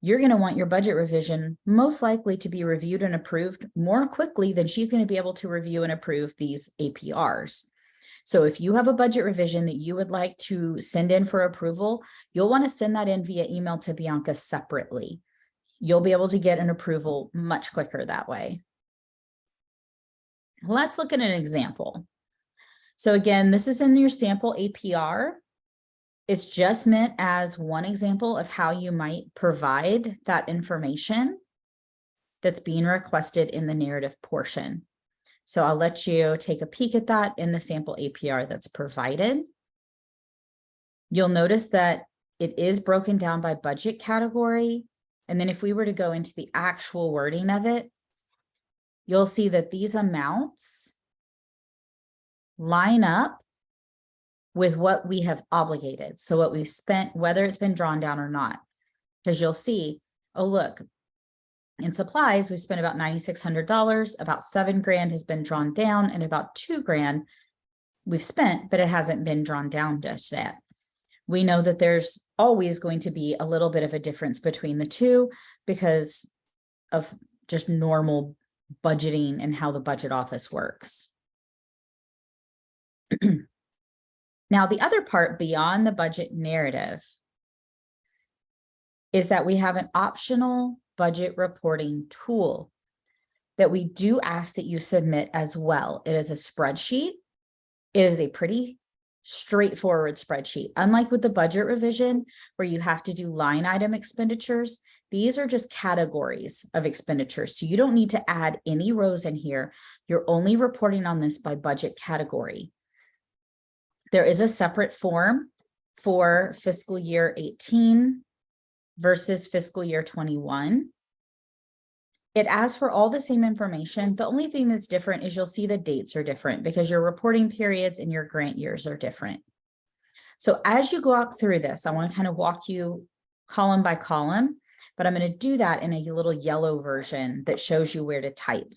You're going to want your budget revision most likely to be reviewed and approved more quickly than she's going to be able to review and approve these APRs. So if you have a budget revision that you would like to send in for approval, you'll want to send that in via email to Bianca separately. You'll be able to get an approval much quicker that way. Let's look at an example. So again, this is in your sample APR. It's just meant as one example of how you might provide that information that's being requested in the narrative portion. So I'll let you take a peek at that in the sample APR that's provided. You'll notice that it is broken down by budget category. And then if we were to go into the actual wording of it, you'll see that these amounts line up with what we have obligated. So what we've spent, whether it's been drawn down or not, because you'll see, oh, look, in supplies, we spent about $9,600, about $7,000 has been drawn down, and about $2,000 we've spent, but it hasn't been drawn down just yet. We know that there's always going to be a little bit of a difference between the two because of just normal budgeting and how the budget office works. Now, the other part beyond the budget narrative is that we have an optional budget reporting tool that we do ask that you submit as well. It is a spreadsheet. It is a pretty straightforward spreadsheet. Unlike with the budget revision, where you have to do line item expenditures, these are just categories of expenditures. So you don't need to add any rows in here. You're only reporting on this by budget category. There is a separate form for fiscal year 18 versus fiscal year 21. It asks for all the same information. The only thing that's different is you'll see the dates are different because your reporting periods and your grant years are different. So as you go out through this, I want to kind of walk you column by column, but I'm going to do that in a little yellow version that shows you where to type.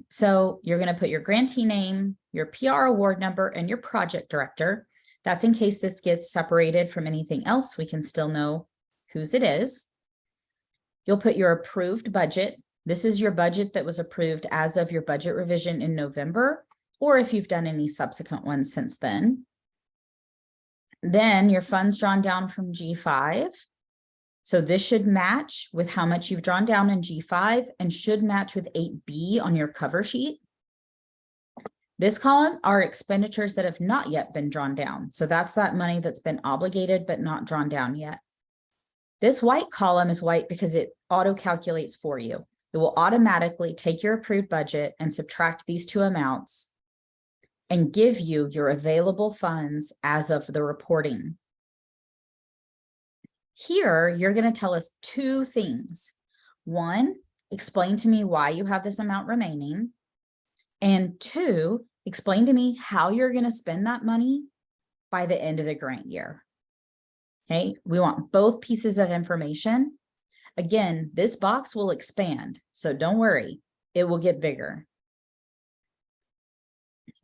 So you're going to put your grantee name, your PR award number, and your project director. That's in case this gets separated from anything else, we can still know whose it is. You'll put your approved budget. This is your budget that was approved as of your budget revision in November, or if you've done any subsequent ones since then. Then your funds drawn down from G5. So this should match with how much you've drawn down in G5 and should match with 8B on your cover sheet. This column are expenditures that have not yet been drawn down. So that's that money that's been obligated but not drawn down yet. This white column is white because it auto calculates for you. It will automatically take your approved budget and subtract these two amounts and give you your available funds as of the reporting. Here, you're going to tell us two things. One, explain to me why you have this amount remaining. And two, explain to me how you're going to spend that money by the end of the grant year. Okay, we want both pieces of information. Again, this box will expand, so don't worry, it will get bigger.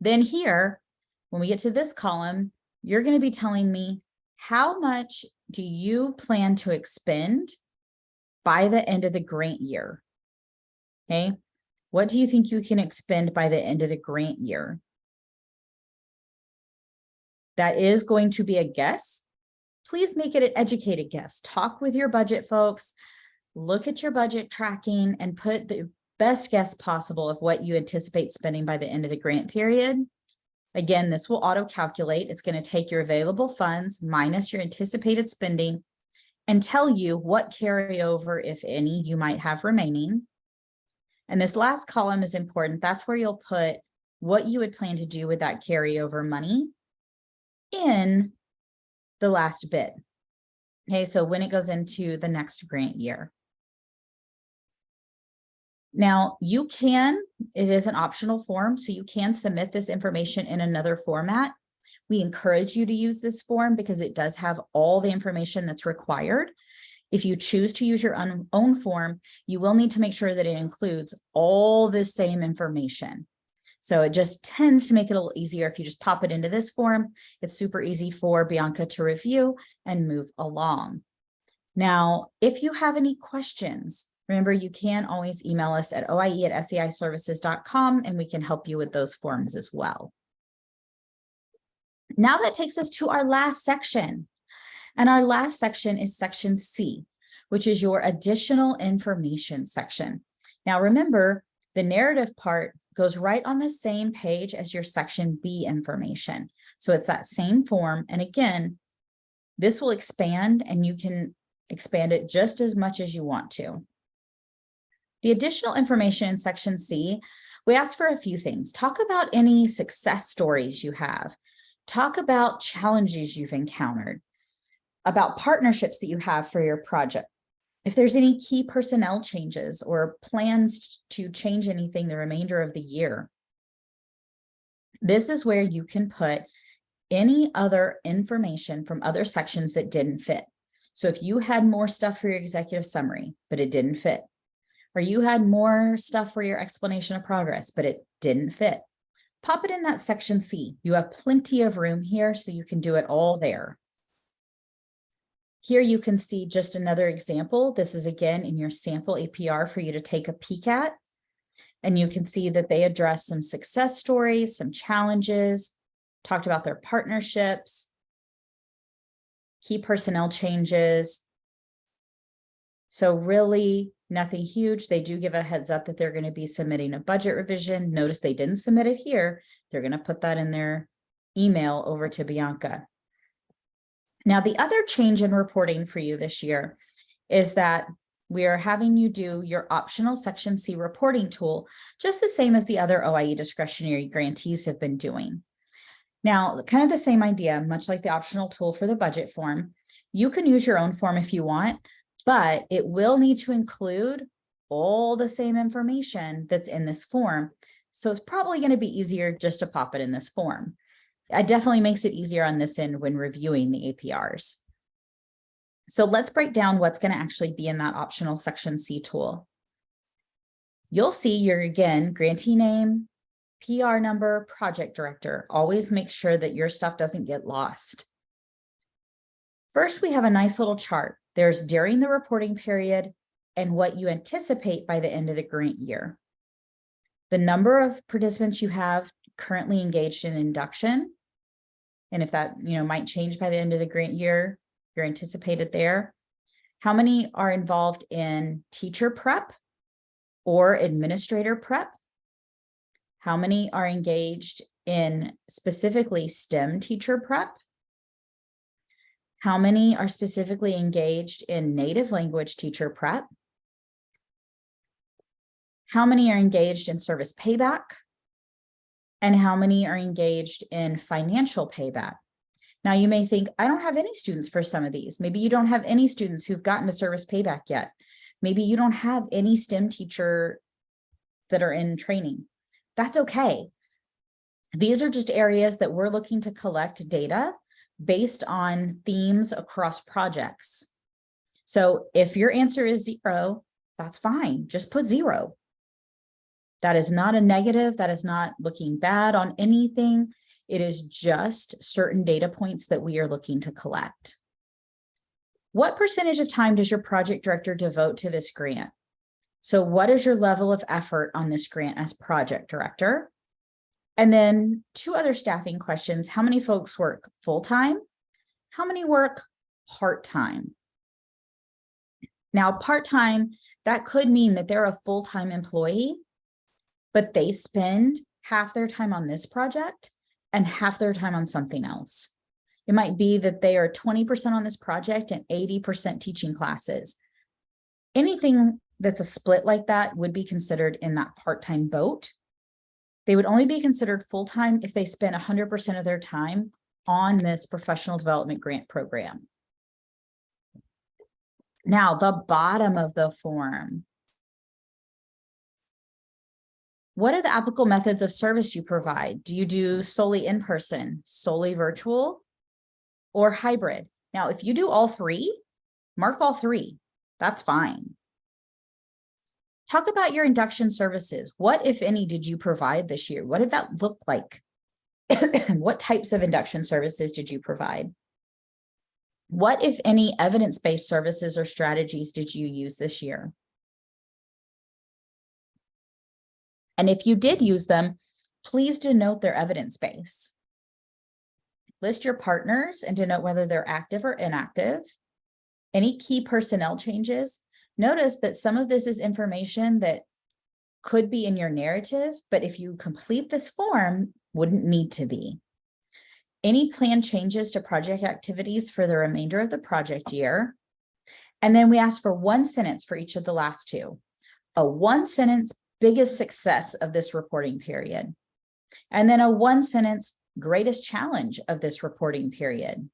Then here, when we get to this column, you're going to be telling me how much do you plan to expend by the end of the grant year? Okay. What do you think you can expend by the end of the grant year? That is going to be a guess. Please make it an educated guess. Talk with your budget folks, look at your budget tracking, and put the best guess possible of what you anticipate spending by the end of the grant period. Again, this will auto-calculate. It's going to take your available funds minus your anticipated spending and tell you what carryover, if any, you might have remaining. And this last column is important. That's where you'll put what you would plan to do with that carryover money in the last bid. Okay, so when it goes into the next grant year. Now, you can, it is an optional form, so you can submit this information in another format. We encourage you to use this form because it does have all the information that's required. If you choose to use your own form, you will need to make sure that it includes all the same information. So it just tends to make it a little easier if you just pop it into this form. It's super easy for Bianca to review and move along. Now, if you have any questions, remember, you can always email us at oie@seiservices.com and we can help you with those forms as well. Now that takes us to our last section. And our last section is section C, which is your additional information section. Now, remember, the narrative part goes right on the same page as your section B information. So it's that same form. And again, this will expand and you can expand it just as much as you want to. The additional information in section C, we ask for a few things. Talk about any success stories you have. Talk about challenges you've encountered, about partnerships that you have for your project. If there's any key personnel changes or plans to change anything the remainder of the year. This is where you can put any other information from other sections that didn't fit. So if you had more stuff for your executive summary, but it didn't fit, or you had more stuff for your explanation of progress, but it didn't fit, pop it in that section C. You have plenty of room here, so you can do it all there. Here you can see just another example. This is again in your sample APR for you to take a peek at. And you can see that they address some success stories, some challenges, talked about their partnerships, key personnel changes. So really nothing huge. They do give a heads up that they're going to be submitting a budget revision. Notice they didn't submit it here. They're going to put that in their email over to Bianca. Now, the other change in reporting for you this year is that we are having you do your optional Section C reporting tool, just the same as the other OIE discretionary grantees have been doing. Now, kind of the same idea, much like the optional tool for the budget form. You can use your own form if you want, but it will need to include all the same information that's in this form. So it's probably going to be easier just to pop it in this form. It definitely makes it easier on this end when reviewing the APRs. So let's break down what's going to actually be in that optional Section C tool. You'll see your, again, grantee name, PR number, project director. Always make sure that your stuff doesn't get lost. First, we have a nice little chart. There's during the reporting period and what you anticipate by the end of the grant year. The number of participants you have currently engaged in induction, and if that might change by the end of the grant year, you're anticipated there. How many are involved in teacher prep or administrator prep? How many are engaged in specifically STEM teacher prep? How many are specifically engaged in native language teacher prep? How many are engaged in service payback? And how many are engaged in financial payback? Now you may think, I don't have any students for some of these. Maybe you don't have any students who've gotten to service payback yet. Maybe you don't have any STEM teacher that are in training. That's okay. These are just areas that we're looking to collect data based on themes across projects. So if your answer is 0, that's fine. Just put 0. That is not a negative. That is not looking bad on anything. It is just certain data points that we are looking to collect. What percentage of time does your project director devote to this grant? So what is your level of effort on this grant as project director? And then 2 other staffing questions. How many folks work full-time? How many work part-time? Now, part-time, that could mean that they're a full-time employee, but they spend half their time on this project and half their time on something else. It might be that they are 20% on this project and 80% teaching classes. Anything that's a split like that would be considered in that part-time boat. They would only be considered full-time if they spent 100% of their time on this professional development grant program. Now, the bottom of the form. What are the applicable methods of service you provide? Do you do solely in person, solely virtual, or hybrid? Now, if you do all 3, mark all 3. That's fine. Talk about your induction services. What, if any, did you provide this year? What did that look like? What types of induction services did you provide? What, if any, evidence-based services or strategies did you use this year? And if you did use them, please denote their evidence base. List your partners and denote whether they're active or inactive. Any key personnel changes. Notice that some of this is information that could be in your narrative, but if you complete this form, wouldn't need to be. Any planned changes to project activities for the remainder of the project year. And then we ask for 1 sentence for each of the last 2. A 1-sentence biggest success of this reporting period. And then a 1-sentence greatest challenge of this reporting period.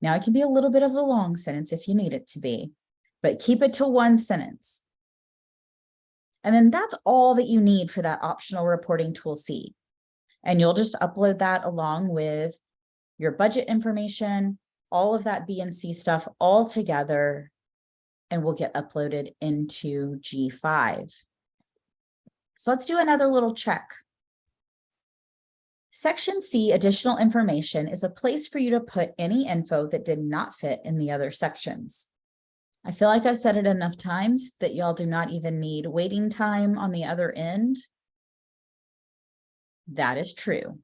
Now, it can be a little bit of a long sentence if you need it to be, but keep it to 1 sentence. And then that's all that you need for that optional reporting tool C. And you'll just upload that along with your budget information, all of that B and C stuff all together, and will get uploaded into G5. So let's do another little check. Section C, additional information, is a place for you to put any info that did not fit in the other sections. I feel like I've said it enough times that y'all do not even need waiting time on the other end. That is true.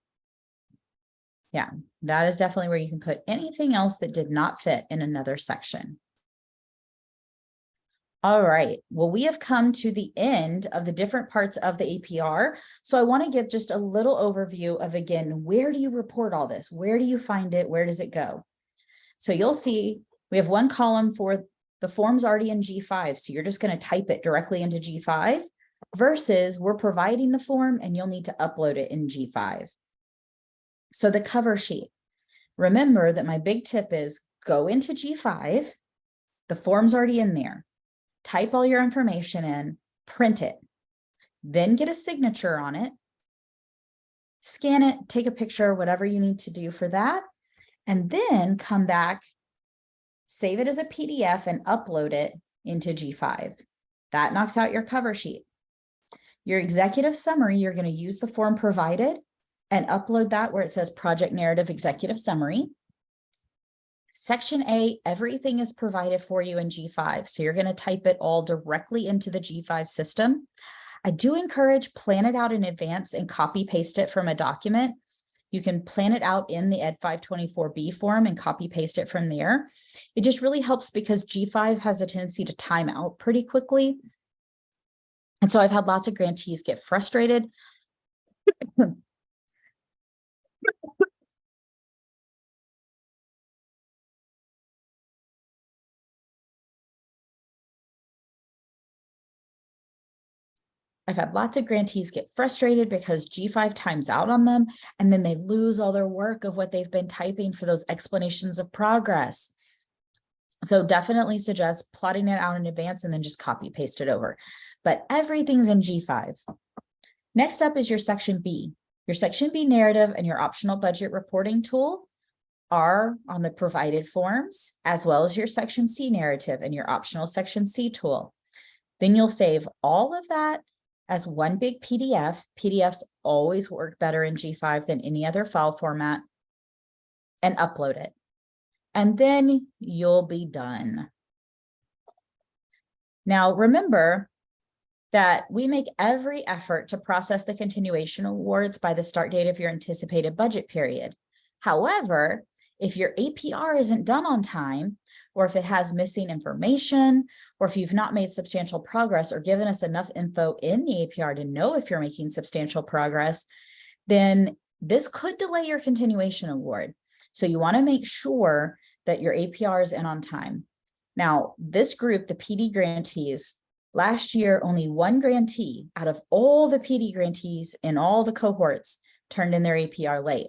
Yeah, that is definitely where you can put anything else that did not fit in another section. All right, well, we have come to the end of the different parts of the APR. So I want to give just a little overview of, again, where do you report all this? Where do you find it? Where does it go? So you'll see we have 1 column for the form's already in G5. So you're just going to type it directly into G5 versus we're providing the form and you'll need to upload it in G5. So the cover sheet. Remember that my big tip is go into G5. The form's already in there. Type all your information in, print it, then get a signature on it, scan it, take a picture, whatever you need to do for that, and then come back, save it as a PDF and upload it into G5. That knocks out your cover sheet. Your executive summary, you're going to use the form provided and upload that where it says Project Narrative Executive Summary. Section A, everything is provided for you in G5. So you're going to type it all directly into the G5 system. I do encourage plan it out in advance and copy paste it from a document. You can plan it out in the Ed 524B form and copy paste it from there. It just really helps because G5 has a tendency to time out pretty quickly. And so I've had lots of grantees get frustrated. I've had lots of grantees get frustrated because G5 times out on them, and then they lose all their work of what they've been typing for those explanations of progress. So definitely suggest plotting it out in advance and then just copy paste it over. But everything's in G5. Next up is your section B. Your section B narrative and your optional budget reporting tool are on the provided forms, as well as your section C narrative and your optional section C tool. Then you'll save all of that as one big PDF. PDFs always work better in G5 than any other file format, and upload it. And then you'll be done. Now, remember that we make every effort to process the continuation awards by the start date of your anticipated budget period. However, if your APR isn't done on time, or if it has missing information, or if you've not made substantial progress or given us enough info in the APR to know if you're making substantial progress, then this could delay your continuation award. So you want to make sure that your APR is in on time. Now, this group, the PD grantees, last year, only one grantee out of all the PD grantees in all the cohorts turned in their APR late.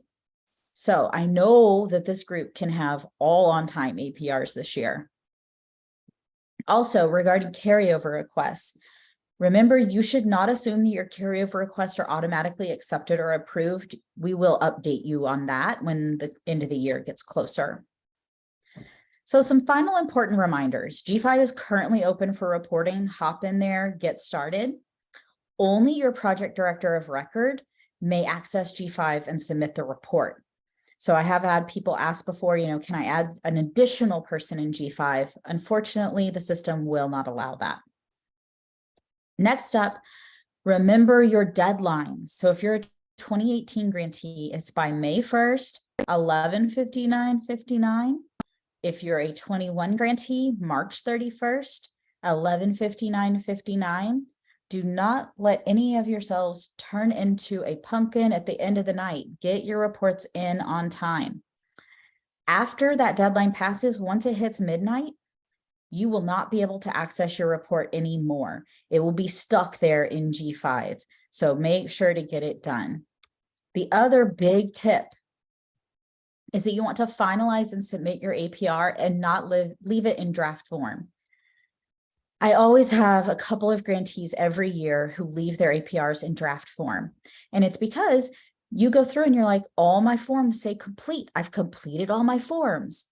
So I know that this group can have all on-time APRs this year. Also, regarding carryover requests, remember, you should not assume that your carryover requests are automatically accepted or approved. We will update you on that when the end of the year gets closer. So some final important reminders. G5 is currently open for reporting. Hop in there, get started. Only your project director of record may access G5 and submit the report. So I have had people ask before, can I add an additional person in G5? Unfortunately, the system will not allow that. Next up, remember your deadlines. So if you're a 2018 grantee, it's by May 1st, 11:59:59. If you're a 21 grantee, March 31st, 11:59:59. Do not let any of yourselves turn into a pumpkin at the end of the night. Get your reports in on time. After that deadline passes, once it hits midnight, you will not be able to access your report anymore. It will be stuck there in G5. So make sure to get it done. The other big tip is that you want to finalize and submit your APR and not leave it in draft form. I always have a couple of grantees every year who leave their APRs in draft form. And it's because you go through and you're like, all my forms say complete. I've completed all my forms.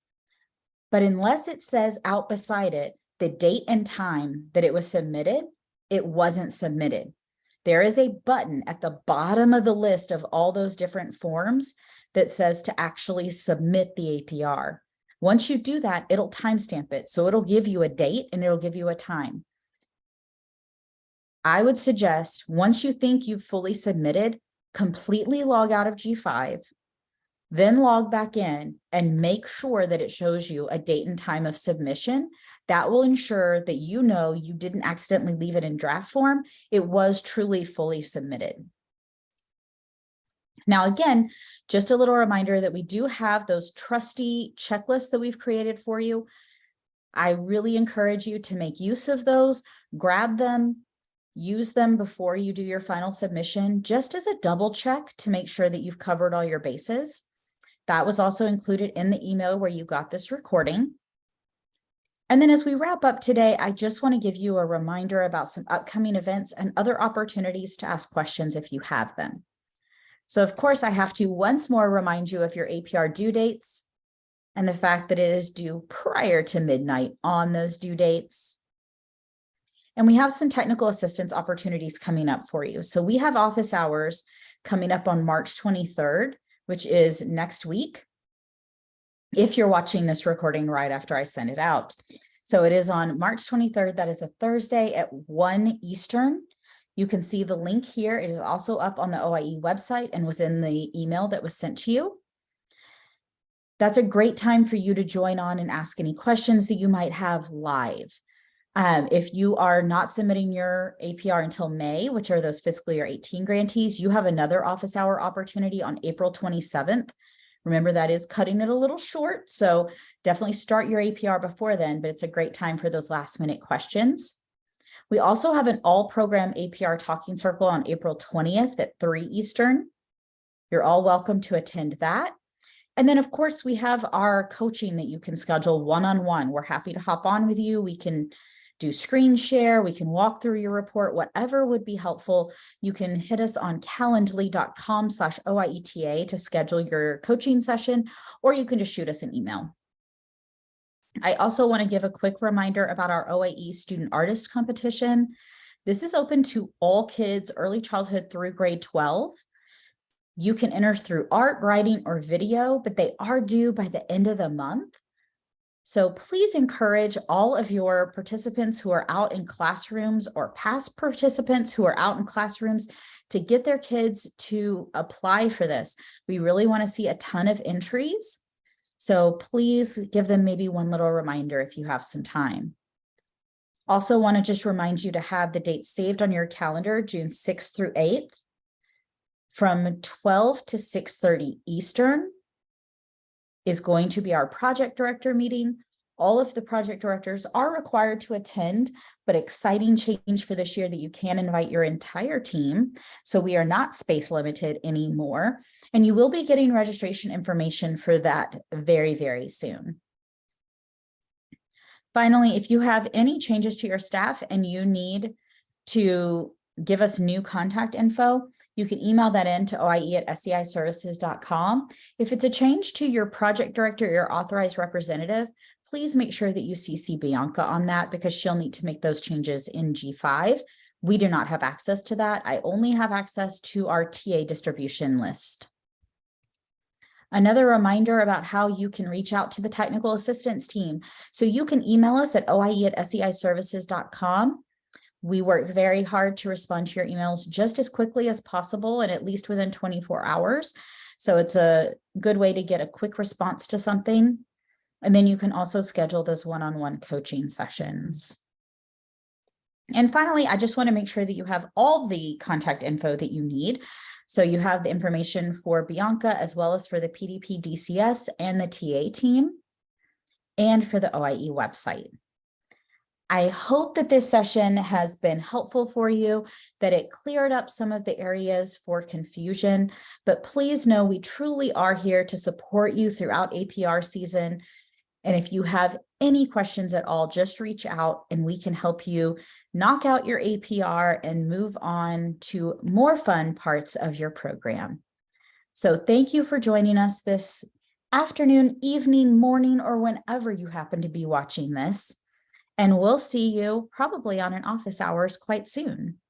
But unless it says out beside it the date and time that it was submitted, it wasn't submitted. There is a button at the bottom of the list of all those different forms that says to actually submit the APR. Once you do that, it'll timestamp it. So it'll give you a date and it'll give you a time. I would suggest once you think you've fully submitted, completely log out of G5, then log back in and make sure that it shows you a date and time of submission. That will ensure that you didn't accidentally leave it in draft form. It was truly fully submitted. Now, again, just a little reminder that we do have those trusty checklists that we've created for you. I really encourage you to make use of those, grab them, use them before you do your final submission, just as a double check to make sure that you've covered all your bases. That was also included in the email where you got this recording. And then as we wrap up today, I just want to give you a reminder about some upcoming events and other opportunities to ask questions if you have them. So of course, I have to once more remind you of your APR due dates and the fact that it is due prior to midnight on those due dates. And we have some technical assistance opportunities coming up for you. So we have office hours coming up on March 23rd, which is next week, if you're watching this recording right after I send it out. So it is on March 23rd. That is a Thursday at 1 Eastern. You can see the link here. It is also up on the OIE website and was in the email that was sent to you. That's a great time for you to join on and ask any questions that you might have live. If you are not submitting your APR until May, which are those fiscal year 18 grantees, you have another office hour opportunity on April 27th. Remember, that is cutting it a little short, so definitely start your APR before then, but it's a great time for those last minute questions. We also have an all program APR talking circle on April 20th at 3 Eastern. You're all welcome to attend that. And then of course we have our coaching that you can schedule one-on-one. We're happy to hop on with you. We can do screen share. We can walk through your report, whatever would be helpful. You can hit us on calendly.com/OIETA to schedule your coaching session, or you can just shoot us an email. I also want to give a quick reminder about our OIE student artist competition. This is open to all kids, early childhood through grade 12. You can enter through art, writing, or video, but they are due by the end of the month. So please encourage all of your participants who are out in classrooms or past participants who are out in classrooms to get their kids to apply for this. We really want to see a ton of entries. So please give them maybe one little reminder if you have some time. Also want to just remind you to have the dates saved on your calendar, June 6th through 8th, from 12 to 6:30 Eastern is going to be our project director meeting. All of the project directors are required to attend, but exciting change for this year that you can invite your entire team. So we are not space limited anymore. And you will be getting registration information for that very, very soon. Finally, if you have any changes to your staff and you need to give us new contact info, you can email that in to oie@seiservices.com. If it's a change to your project director or your authorized representative, please make sure that you CC Bianca on that because she'll need to make those changes in G5. We do not have access to that. I only have access to our TA distribution list. Another reminder about how you can reach out to the technical assistance team. So you can email us at oie@seiservices.com. We work very hard to respond to your emails just as quickly as possible and at least within 24 hours. So it's a good way to get a quick response to something. And then you can also schedule those one-on-one coaching sessions. And finally, I just want to make sure that you have all the contact info that you need. So you have the information for Bianca as well as for the PDP DCS and the TA team and for the OIE website. I hope that this session has been helpful for you, that it cleared up some of the areas for confusion, but please know we truly are here to support you throughout APR season. And if you have any questions at all, just reach out and we can help you knock out your APR and move on to more fun parts of your program. So thank you for joining us this afternoon, evening, morning, or whenever you happen to be watching this. And we'll see you probably on an office hours quite soon.